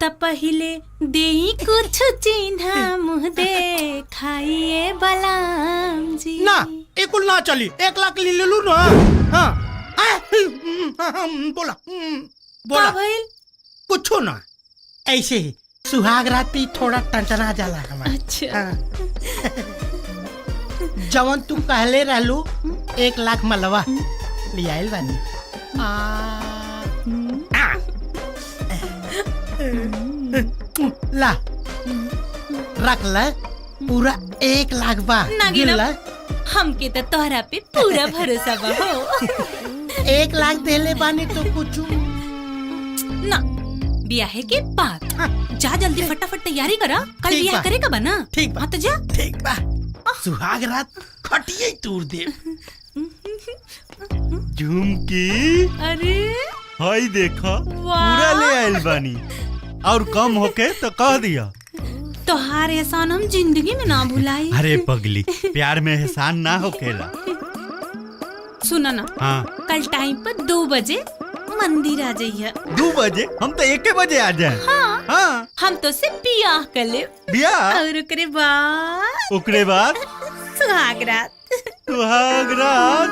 तब पहले देई कुछ चिन्हा मुँह दे खाइए बलाम जी। ना एक ना चली, 1 लाख ले लूं ना। हाँ बोला बोला कुछ ना, ऐसे ही सुहाग रात पे थोड़ा टंटना जाला हमारा। अच्छा जवन तू कहले रहलू 1 लाख मलवा ले आइल बानी। ला रख ले, पूरा 1 लाख बा। नागिना, हमके तो तोहरा पे पूरा भरोसा बा हो। 1 लाख देले बानी तो कुछ ना, ब्याह के बाद जा जल्दी फटाफट तैयारी करा, कल ब्याह करेगा बा ना। ठीक बा तो जा। ठीक बा, सुहाग रात खटिए तूर दे। झुमकी, अरे हाय देखा पूरा ले आइल बानी, और कम होके तो कह दिया। तोहार एहसान हम जिंदगी में ना भुलाई। अरे पगली, प्यार में एहसान ना होकेला। सुना ना। हाँ। कल टाइम पर 2 बजे मंदिर आ जाइए। 2 बजे? हम तो 1 बजे आ जाए। हाँ। हाँ। हम तो से बियाह कर ले। बियाह? और ओकरे बाद? ओकरे बाद सुहाग रात। सुहाग रात?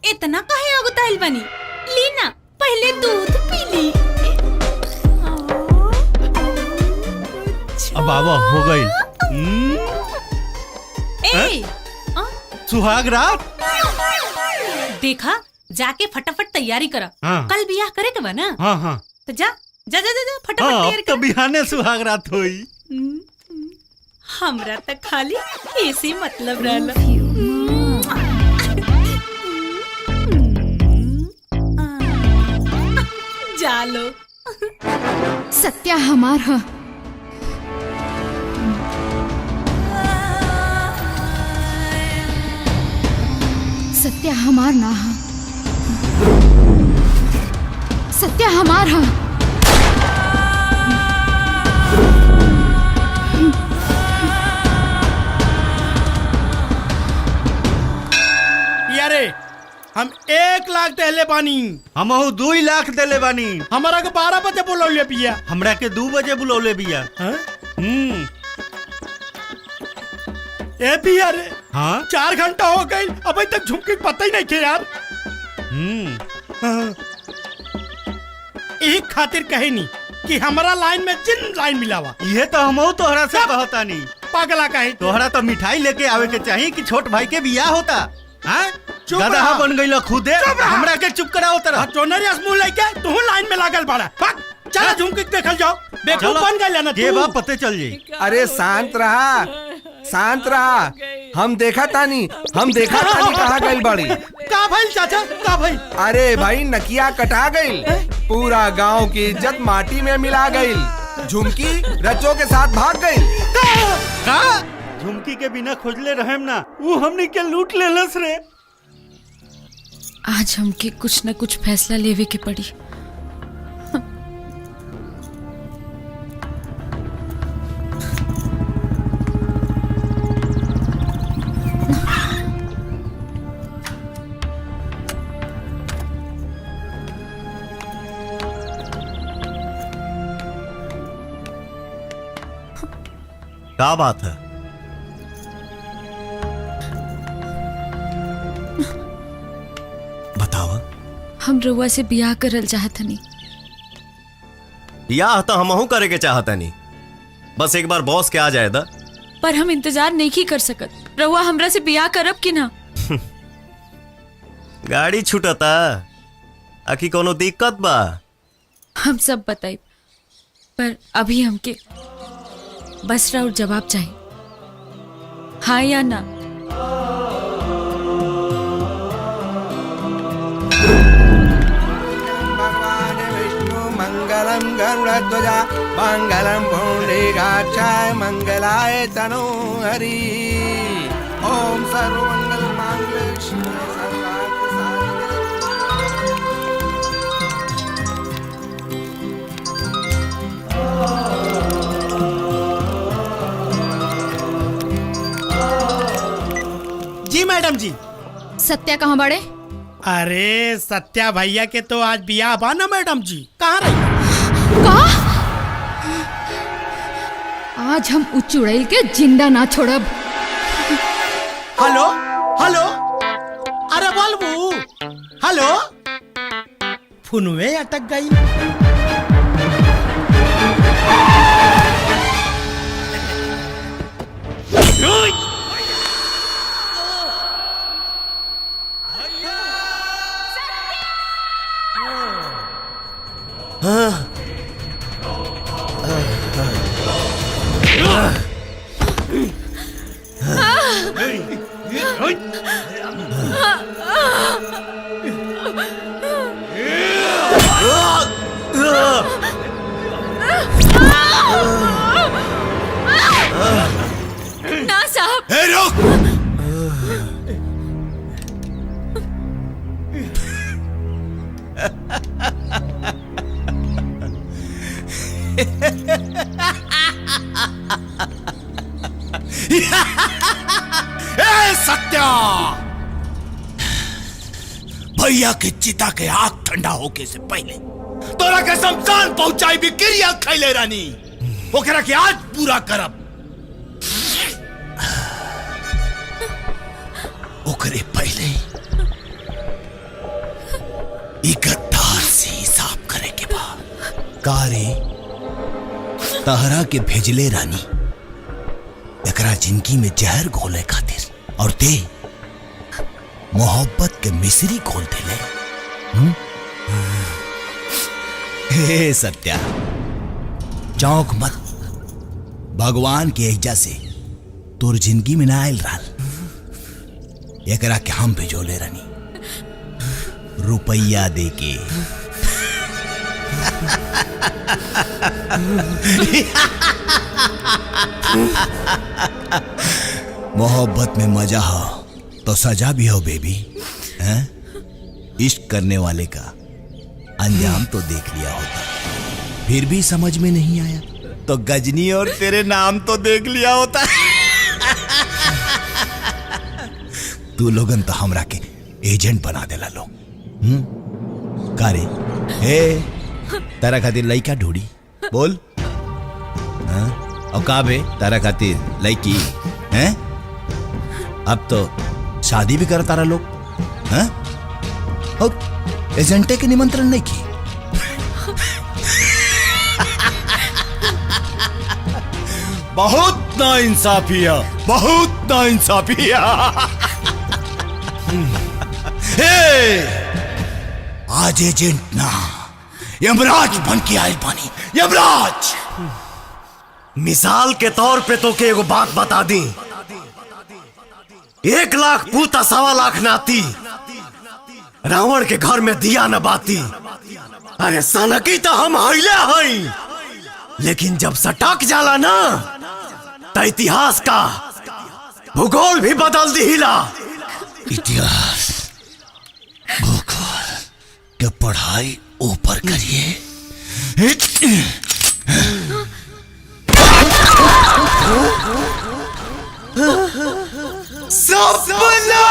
इतना काहे अगुताइल बनी? ली ना, पहले दूध पी ली। अब बाबा हो गई। ए, सुहाग रात? देखा, जाके फटाफट तैयारी करा। हाँ। कल बियाह करे के बा ना। हाँ हाँ। तो जा जा जा जा फटाफट तैयारी कर। तो बिहाने सुहाग रात होई। हमरा तक खाली ऐसे मतलब रहला। जालो। सत्या हमार है। सत्या हमार ना हा, सत्या हमार हा। यारे हम 1 लाख देले बानी। हम 2 लाख देले बानी। हमारा के 12 बजे बुलौले पिया। हमरा के 2 बजे बुलौले बिया। ए पिया रे। हाँ 4 घंटा हो गई अभी तक झुमकी पता ही नहीं थे यार। एक खातिर कहे नहीं कि हमारा लाइन में जिन लाइन मिलावा। ये तो हम तोहरा से कहता नहीं। पागला कहे तोहरा तो मिठाई लेके आवे के चाहिए कि छोट भाई के बियाह होता। हाँ गधा बन गई खुदे। हमरा के चुप कराओ तरह। टोनरी मुंह लेके तू लाइन में लागल बाड़ा। चला झुमकी देखल जाओ। बेवकूफ बन गइल ना ये बात पते चल जाई। अरे शांत रहा, शांत रहा। हम देखा तानी कहाँ गइल बाड़ी। का भाई चाचा का भाई? अरे भाई नकिया कटा गइल, पूरा गांव की इज्जत माटी में मिला गइल। झुमकी रचो के साथ भाग गइल। का झुमकी के बिना खोजले रहेम ना, वो हमनी के लूट लेलस रे। आज हमके कुछ न कुछ फैसला लेवे के पड़ी। क्या बात है? बतावा। हम रउआ से बियाह करल चाहत हनी। या तो हमहू करे के चाहता नहीं, बस एक बार बॉस के आ जाए दा। पर हम इंतजार नहीं कर सकत। रउआ हमरा से बियाह करब कि ना? गाड़ी छूटता आखी कोनो दिक्कत बा? हम सब बताई, पर अभी हमके बस राउर जवाब चाहिए, हाँ या ना। भगवान विष्णु मंगलम गरुड़ध्वजा मंगलम पुंडरीकाक्षाय मंगलाय तनोहरि। ओम सर्वमंगल मांगल्ये शिवे सर्वार्थ जी मैडम जी। सत्या कहाँ बड़े? अरे सत्या भैया के तो आज बियाह बा ना मैडम जी। कहाँ रही? आज हम उच्च उड़ैल के जिंदा ना छोड़ब। हेलो हेलो, अरे बोलबू हेलो। फोनवे अटक गई। ना साहब। सत्या, भैया के चिता के आग ठंडा होके से पहले तोरा के शमशान पहुंचाई भी क्रिया खैले रानी। ओकरा के आज पूरा करब। ओकरे पहले गद्दार से हिसाब करे के बाद कारे तहरा के भेजले रानी एकरा जिंदगी में जहर घोले खातिर, और ते मोहब्बत के मिश्री खोल देले। हे सत्या, चौंक मत। भगवान के एजा से तोर जिंदगी में ना आयल रहल। एकरा के हम भेजोले रानी रुपया दे के। मोहब्बत में मजा हो तो सजा भी हो बेबी। हैं? इश्क करने वाले का अंजाम तो देख लिया होता, फिर भी समझ में नहीं आया तो गजनी और तेरे नाम तो देख लिया होता। तू लोगन तो हमरा के एजेंट बना देला लोग। कारे ए तारा खातिर लइका ढूंढी बोल। हाँ? और का बे तारा खातिर लइकी हैं? अब तो शादी भी कर तारा लोग हैं? और एजेंटे के निमंत्रण नहीं की। बहुत नाइंसाफी है, बहुत नाइंसाफी है। आज एजेंट ना यमराज बन के आयल पानी, यमराज। मिसाल के तौर पे तो के एगो बात बता दी, 1 लाख पूता 1.25 लाख नाती, रावण के घर में दिया न बाती। अरे सनकी तो हम हईले हई, लेकिन जब सटक जाला ना तो इतिहास का भूगोल भी बदल दिहिला। इतिहास भूगोल के पढ़ाई ऊपर करिए। सपना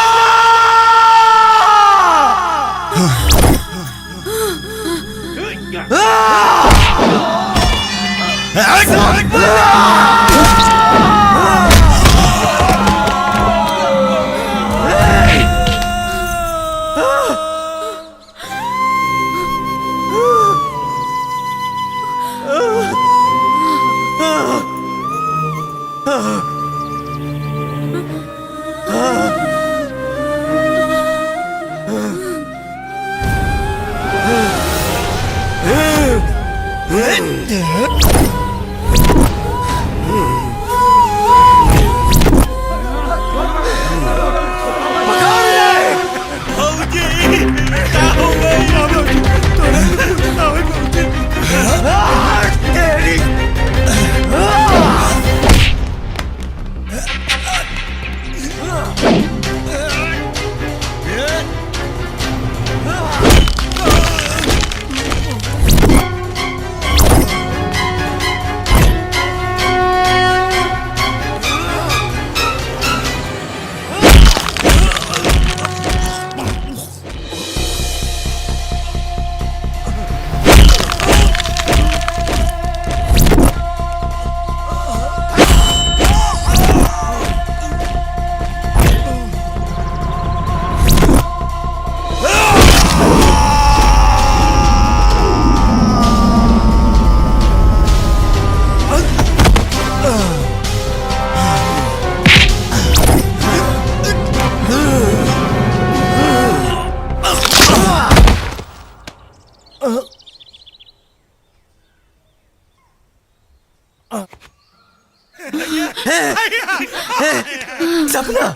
सपना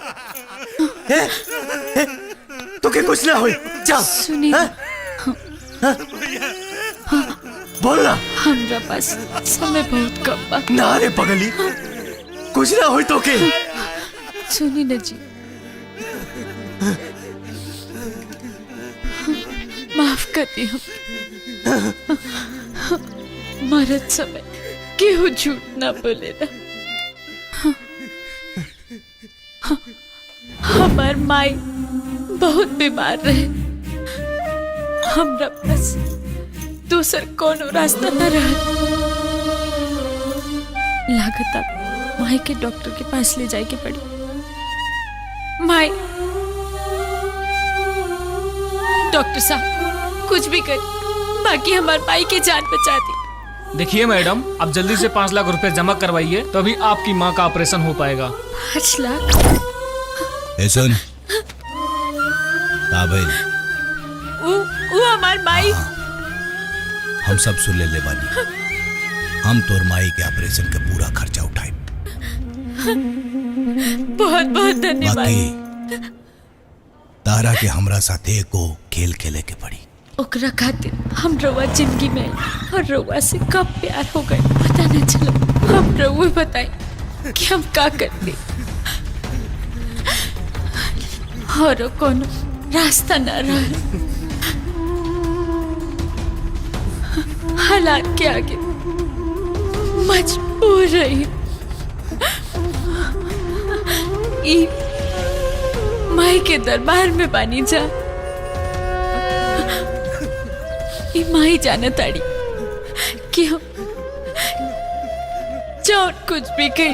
तो के कुछ ना हुई। चल सुनी बोलना, हमरा पास समय बहुत कम बा। ना रे पगली, कुछ ना हुई तो के। सुनी न जी, माफ कर दी हम। मरद समय केहू झूठ ना बोले ना। हमार माई बहुत बीमार रहे, हमरा पास दूसर कोनो रास्ता न रहा। लागत माई के डॉक्टर के पास ले जाए के पड़ी। माई, डॉक्टर साहब कुछ भी कर, बाकी हमारे माई की जान बचा दी। देखिए मैडम, आप जल्दी से 5 लाख रुपए जमा करवाइए, तभी आपकी माँ का ऑपरेशन हो पाएगा। 5 लाख? सुन भाई, वो हमार माई। हम सब सुन ले बानी, हम तोर माई के ऑपरेशन का पूरा खर्चा उठाए। बहुत बहुत धन्यवाद। बाकी तारा के हमरा साथे को खेल खेले के पड़ी। ओकरा खातिर हम रउआ जिंदगी में और रउआ से कब प्यार हो गए पता न चला। हम रउआ बताए कि हम का करते और कोनो रास्ता न रहा। हालात के आगे मजबूर रही। माई के दरबार में बानी जा। माई जाना ताड़ी कि हम जौन कुछ भी कही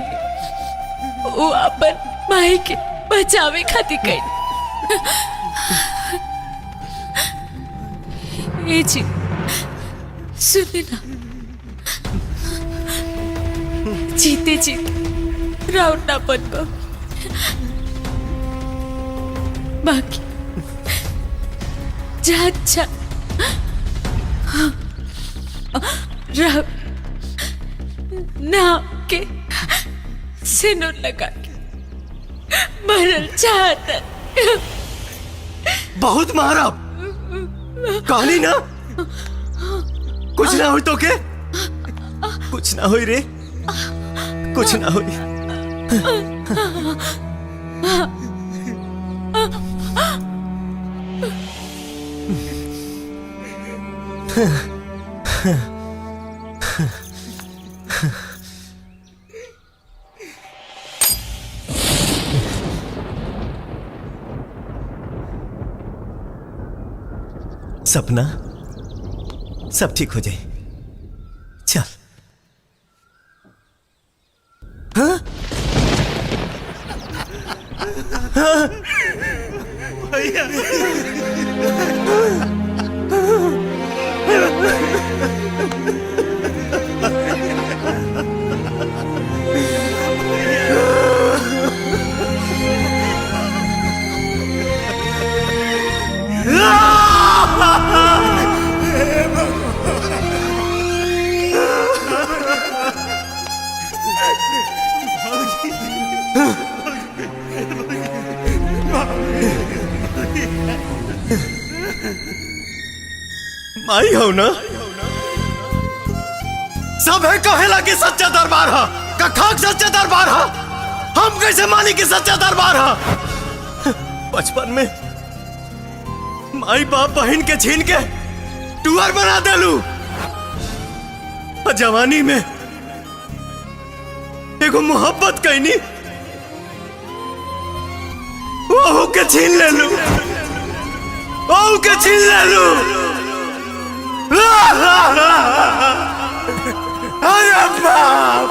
वो अपन माई के बचावे खातिर कही। ए जी सुने ना, जीते जीते राउंड ना बन पाओ, बाकी जा जा राउंड नाम के सिनुर लगा के मरल चाहता। बहुत मारा, कहानी ना कुछ ना हुई तो के, कुछ ना हुई रे, कुछ ना हुई। सपना सब ठीक हो जाए, चल। हाँ? हाँ? भैया माई हो ना, सब है कहेला कि सच्चा दरबार है, कखाक सच्चा दरबार है। हम कैसे मानी कि सच्चा दरबार है? बचपन में माई बाप बहन के छीन के टूअर बना देलू, और जवानी में एगो मोहब्बत कहनी वो के छीन ले लू, वो के छीन ले लू। अरे बाप!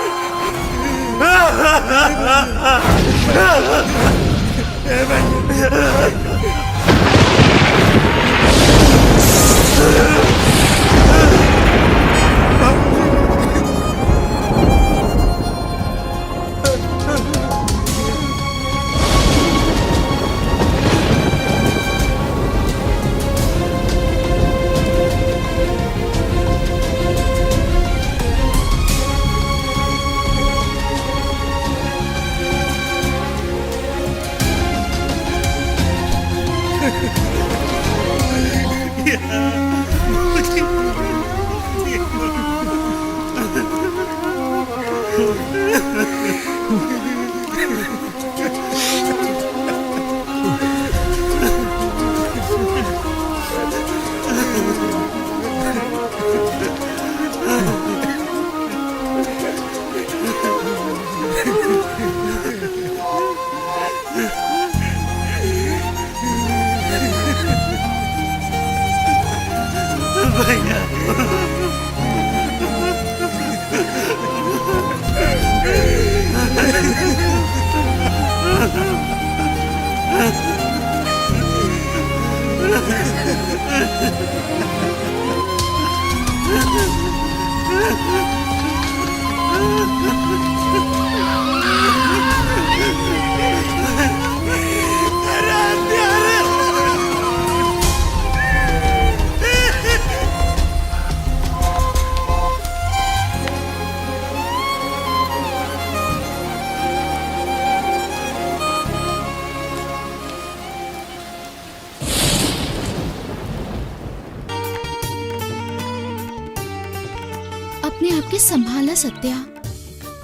अपने आप के संभाला सत्या,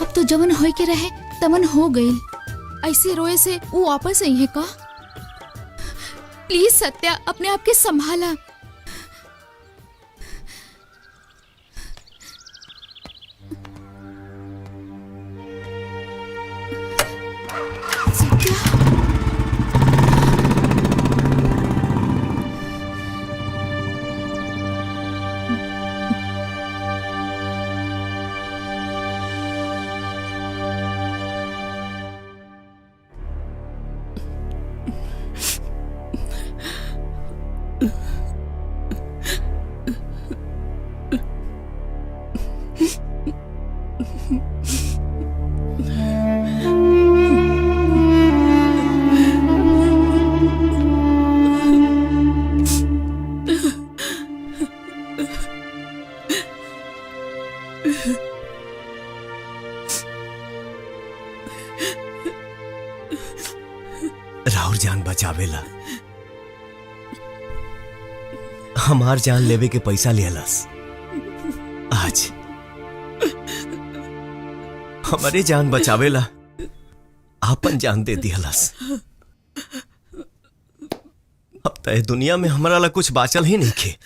अब तो जवन होए के रहे तमन हो गई। ऐसे रोए से वो वापस आई है का? प्लीज सत्या, अपने आप के संभाला। राउर जान बचावेला हमार जान लेवे के पैसा लियलस। आज हमारे जान बचावेला आपन जान दे दियलस। अब तय दुनिया में हमारा ला कुछ बाचल ही नहीं खे।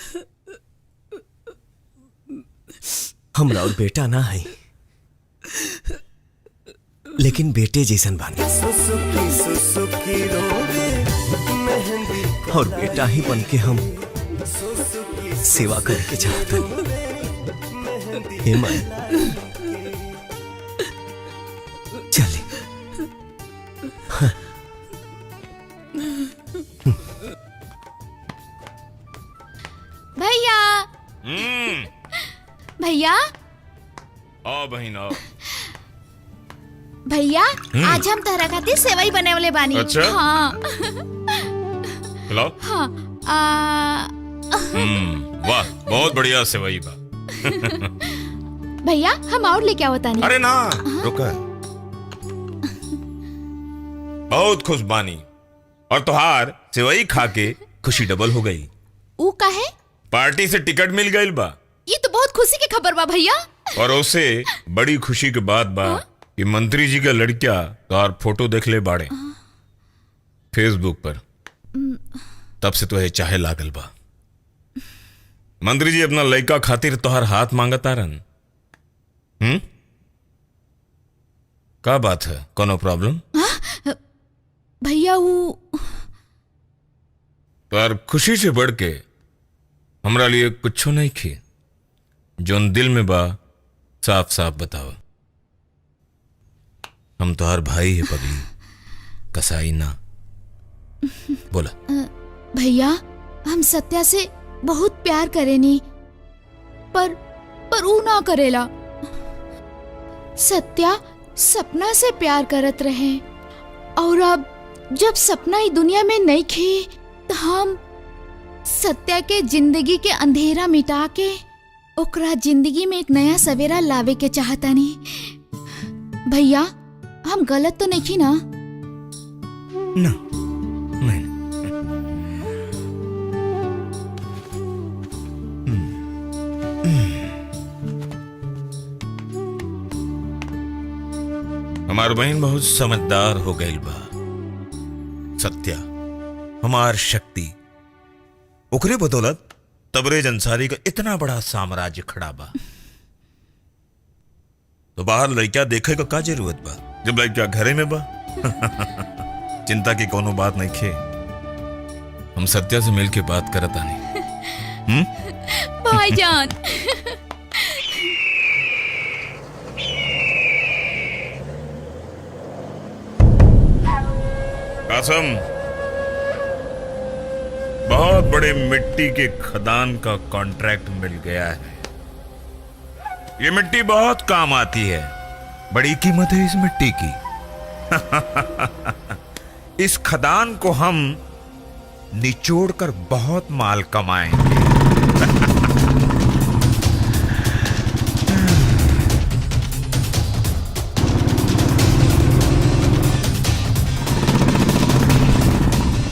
हमरा और बेटा ना है, लेकिन बेटे जैसन बानी और बेटा ही बन के हम सेवा करके चाहते हैं। चलिए भैया भैया आओ बहन आओ। भैया आज हम तहरा खातिर सेवई बने वाले बानी। अच्छा? हाँ खिलाओ। हाँ वाह बहुत बढ़िया सेवई बा। भैया हम और लेके आओ तानी। अरे ना रुका, बहुत खुश बानी और तुहार सेवई खा के खुशी डबल हो गई। ऊ काहे? पार्टी से टिकट मिल गई बा। ये तो बहुत खुशी की खबर बा भैया। और उसे बड़ी खुशी के बात बा कि मंत्री जी का लड़किया तोहार फोटो देख ले बाड़े फेसबुक पर, तब से तो चाहे लागल बा। मंत्री जी अपना लड़का खातिर तोहार हाथ मांगत आरन। का बात है, कोनो प्रॉब्लम? भैया वो तोहार खुशी से बढ़ के हमरा लिए कुछ नहीं खे। जोन दिल में बा साफ साफ बताओ। हम तोहार भाई है पगली, कसाई ना। बोला। भैया हम सत्या से बहुत प्यार करेनी, पर ऊ ना करेला। सत्या सपना से प्यार करत रहे और अब जब सपना ही दुनिया में नहीं खे तो हम सत्या के जिंदगी के अंधेरा मिटा के ओकरा जिंदगी में एक नया सवेरा लावे के चाहतानी। भैया हम गलत तो नहीं ना? ना नहीं। हमार बहन बहुत समझदार हो गई बा। सत्या हमार शक्ति, ओकरे बदौलत तबरेज अंसारी का इतना बड़ा साम्राज्य खड़ा बा। तो बाहर लड़का देखे का जरूरत बा जब लड़का घरे में बा। चिंता की कोनो बात नहीं खे। हम सत्या से मिल के बात करत आनी। भाईजान कासम, बहुत बड़े मिट्टी के खदान का कॉन्ट्रैक्ट मिल गया है। ये मिट्टी बहुत काम आती है, बड़ी कीमत है इस मिट्टी की। इस खदान को हम निचोड़कर बहुत माल कमाएंगे।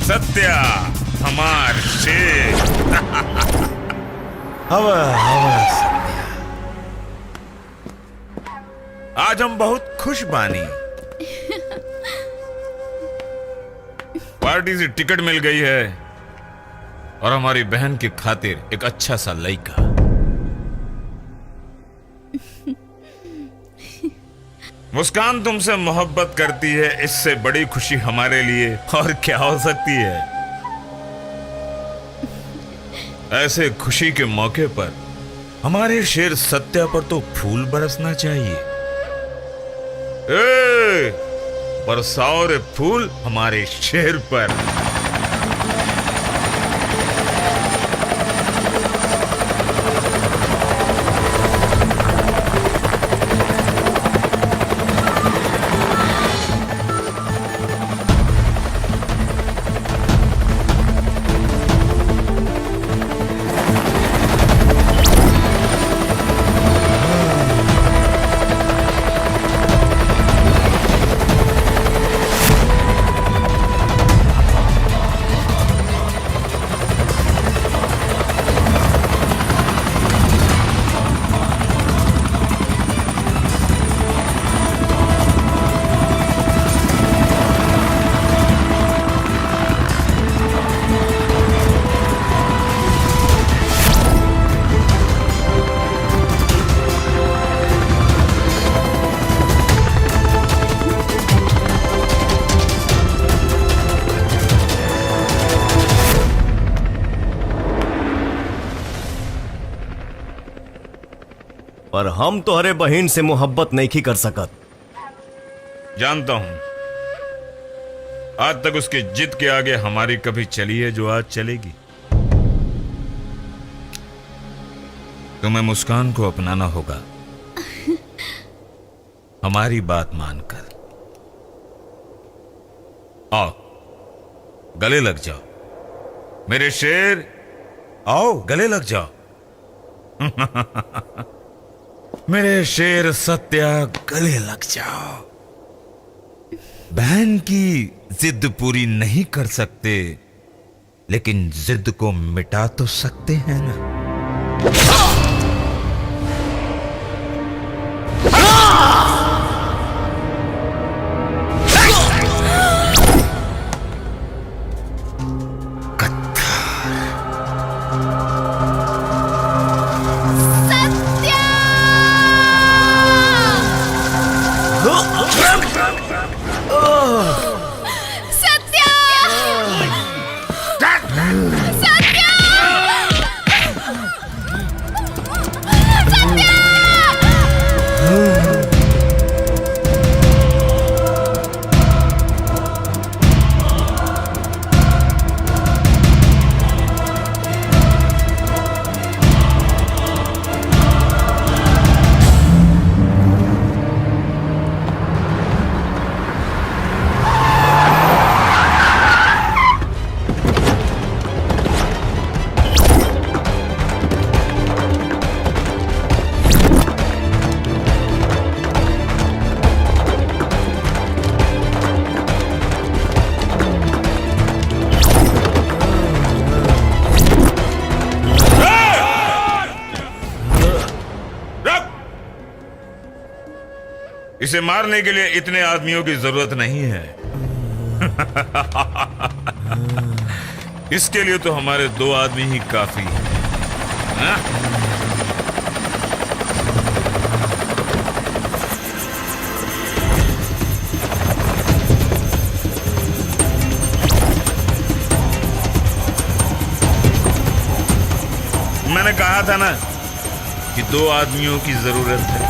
सत्या हमार शेर। हवा सत्या, आज हम बहुत खुश बानी। पार्टी से टिकट मिल गई है और हमारी बहन की खातिर एक अच्छा सा लड़का। मुस्कान तुमसे मोहब्बत करती है, इससे बड़ी खुशी हमारे लिए और क्या हो सकती है। ऐसे खुशी के मौके पर हमारे शेर सत्या पर तो फूल बरसना चाहिए। बरसाओ रे फूल हमारे शेर पर। पर हम तो हरे बहन से मोहब्बत नहीं कर सकत। जानता हूं, आज तक उसकी जिद के आगे हमारी कभी चली है जो आज चलेगी। तुम्हें मुस्कान को अपनाना होगा, हमारी बात मानकर। आओ गले लग जाओ मेरे शेर, आओ गले लग जाओ। मेरे शेर सत्या गले लग जाओ। बहन की जिद पूरी नहीं कर सकते, लेकिन जिद को मिटा तो सकते हैं ना। इसे मारने के लिए इतने आदमियों की जरूरत नहीं है। इसके लिए तो हमारे 2 आदमी ही काफी हैं। हाँ? मैंने कहा था ना कि 2 आदमियों की जरूरत है।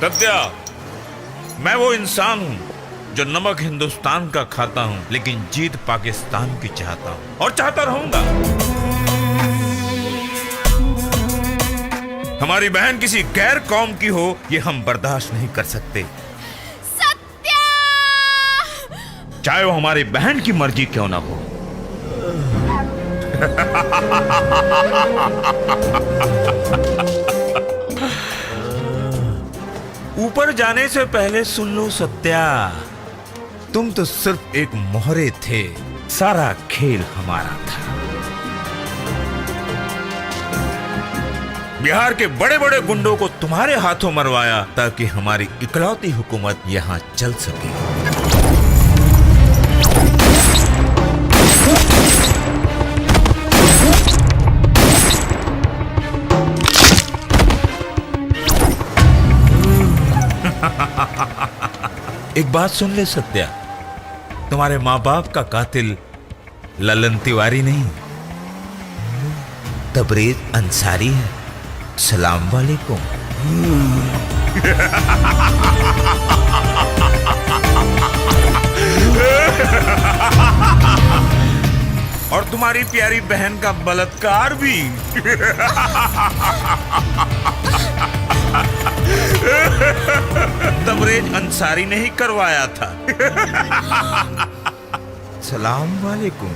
सत्या, मैं वो इंसान हूं जो नमक हिंदुस्तान का खाता हूं, लेकिन जीत पाकिस्तान की चाहता हूं और चाहता रहूंगा। हमारी बहन किसी गैर कौम की हो, ये हम बर्दाश्त नहीं कर सकते। सत्या! चाहे वो हमारी बहन की मर्जी क्यों ना हो। ऊपर जाने से पहले सुन लो सत्या, तुम तो सिर्फ एक मोहरे थे, सारा खेल हमारा था। बिहार के बड़े बड़े गुंडों को तुम्हारे हाथों मरवाया ताकि हमारी इकलौती हुकूमत यहां चल सके। एक बात सुन ले सत्या, तुम्हारे माँ बाप का कातिल ललन तिवारी नहीं, तबरेज अंसारी है। सलाम वालेकुम। और तुम्हारी प्यारी बहन का बलात्कार भी। तबरेज अंसारी ने ही करवाया था। सलाम वालेकुम।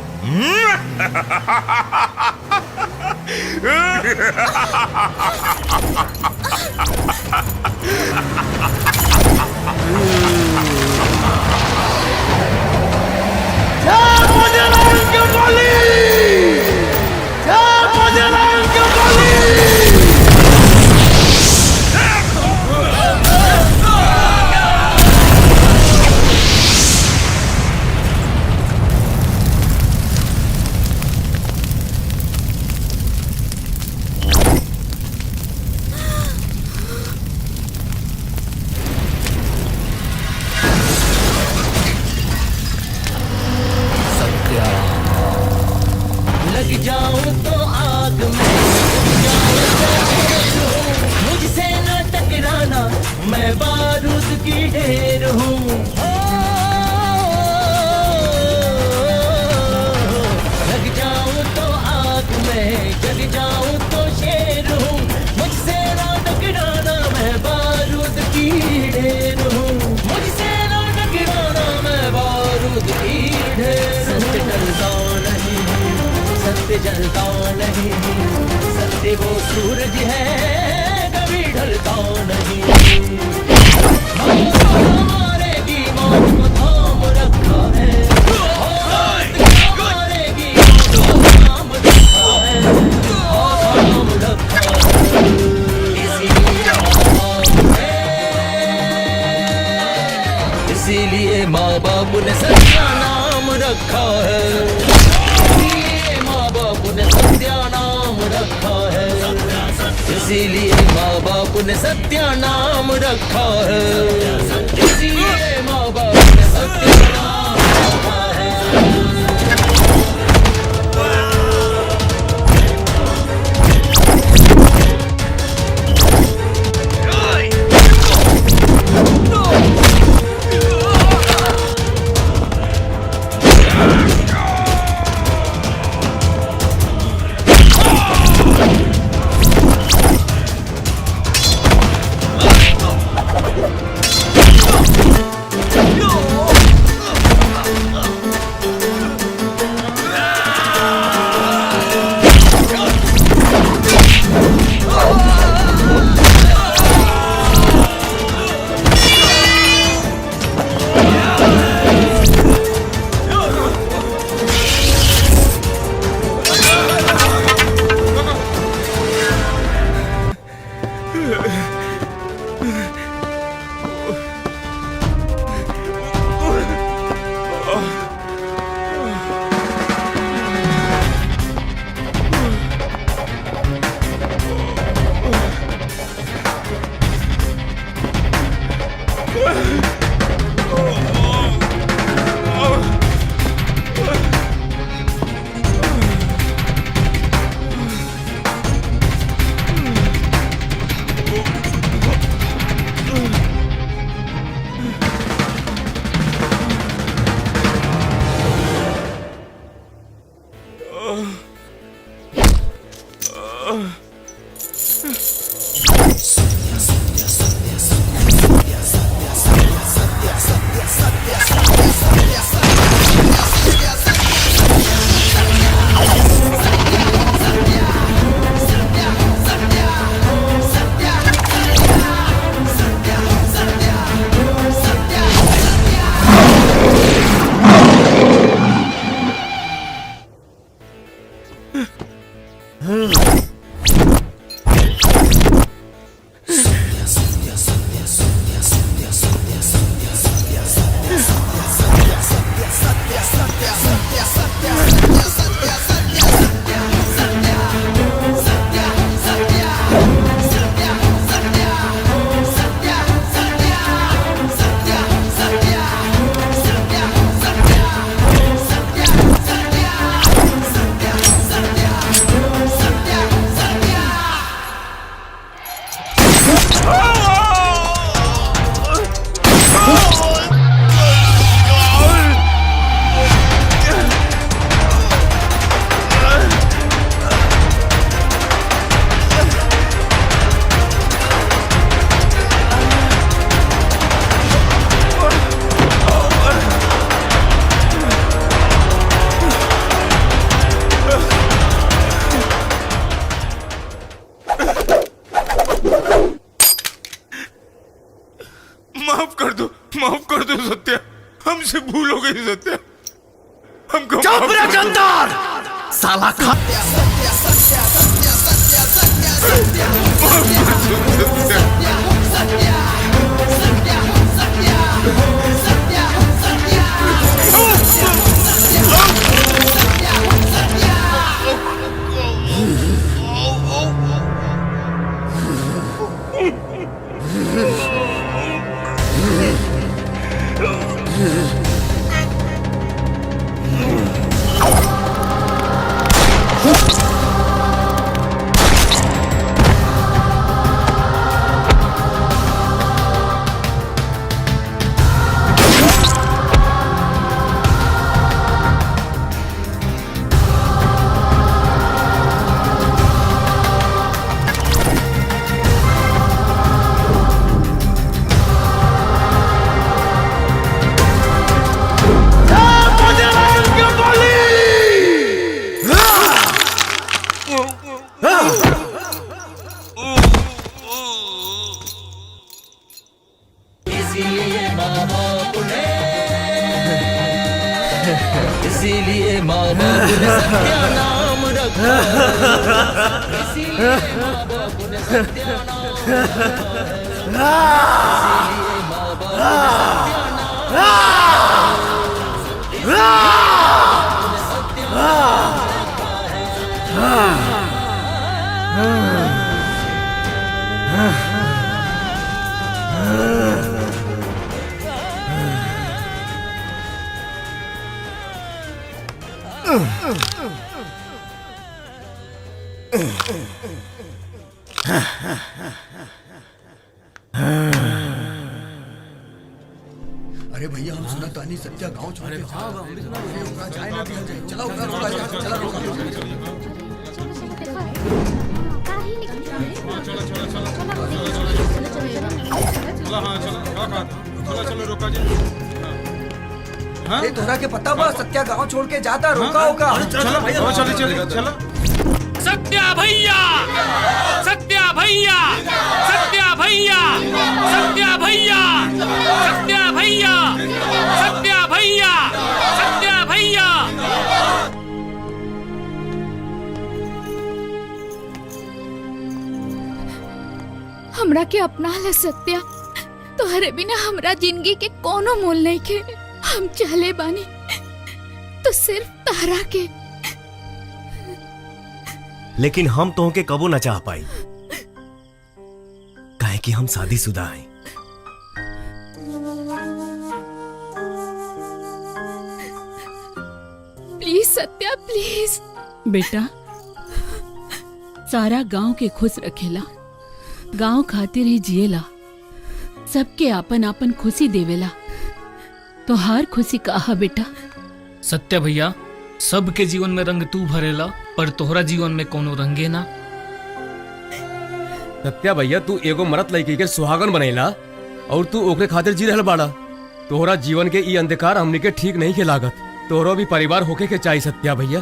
सत्य जलता नहीं, सत्य वो सूरज है कभी ढलता नहीं। मारेगी मौत को थाम रखा है, मारेगी मौत को थाम रखा है, थाम रखा है। इसीलिए माँ बाप ने सत्या नाम रखा है, सत्या नाम रखा है। इसीलिए माँ बाप ने सत्या नाम रखा है, इसीलिए माँ बाप ने सत्या नाम रखा है। माफ कर दो सत्या, हमसे भूल हो गई सत्या, हमको चुप रह गद्दार, साला खा इसीलिए माँ बाप ने सत्या नाम रखा है, इसीलिए माँ बाप ने सत्या नाम रखा है, इसीलिए माँ बाप ने सत्या अरे भैया हम सुना तानी सत्या गांव छोड़ के जाए ना दिया जाए, चला उधर रोका जाए, चला रोका चलो रोका जाए। ये तोरा के पता बा सत्या गांव छोड़ के जाता, रोका होगा। चलो सत्या भैया, सत्या भैया, सत्या भैया, सत्या भैया, सत्या भैया, सत्या भैया, सत्या भैया। हमरा के अपना ले सत्या, तोहरे बिना हमरा जिंदगी के कोनो मोल नहीं के। हम चले बानी तो सिर्फ तारा के। लेकिन हम तो के कबो न चाह पाई, काहे कि हम शादीशुदा हैं। प्लीज सत्या प्लीज। बेटा सारा गांव के खुश रखेला, गांव खातिर ही जिएला, सबके आपन आपन खुशी देवेला, तो हर खुशी कहा बेटा। सत्या भैया, सबके जीवन में रंग तू भरेला, पर तोहरा जीवन में कोनो रंगे ना। सत्या भैया, तू एगो मरत लड़की के सुहागन बनेला और तू ओकरे खातिर जी रहल बाड़ा। तोहरा जीवन के ई अंधकार हमनी के ठीक नहीं के लागत। तोहरो भी परिवार होके के चाहिए सत्या भैया।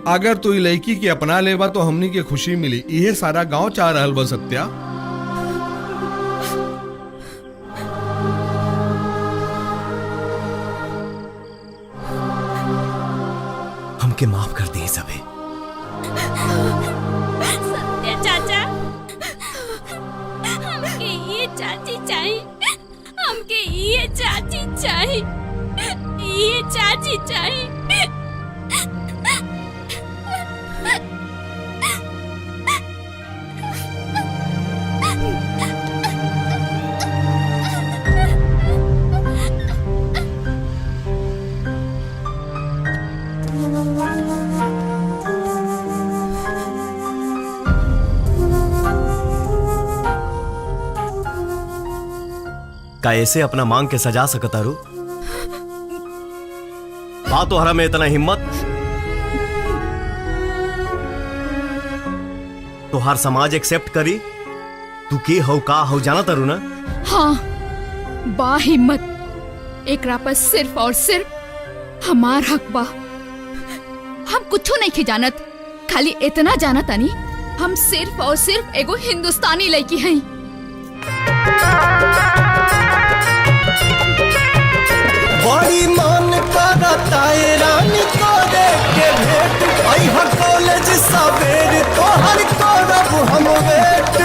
अगर तू ई लड़की के अपना लेबा तो हमनी के खुशी मिली, इहे सारा गांव चाह रहल बा सत्या। हमके माफ कर दिए सबे। सत्या चाचा, हमके ये चाची चाहिए, हमके ये चाची चाहिए, ये चाची चाहिए। का ऐसे अपना मांग के सजा सकता रू? बात तो हरा में इतना हिम्मत तो हर समाज एक्सेप्ट करी? तू के हो का हो जाना तारू ना? हाँ, बा हिम्मत। एकरा पर सिर्फ और सिर्फ हमार हक बा। हम कुछो नहीं के जानत, खाली इतना जानत आनी हम सिर्फ और सिर्फ एगो हिंदुस्तानी लड़की हैं। बड़ी मन करता है रानी को देख के भेंट अइहा कॉलेज सवेर तोहर करब हम वेट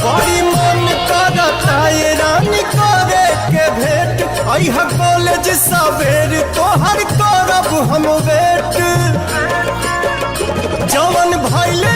बड़ी मन करता है रानी को देख के भेंट अइहा कॉलेज सवेर तोहर करब हम वेट जवन भइले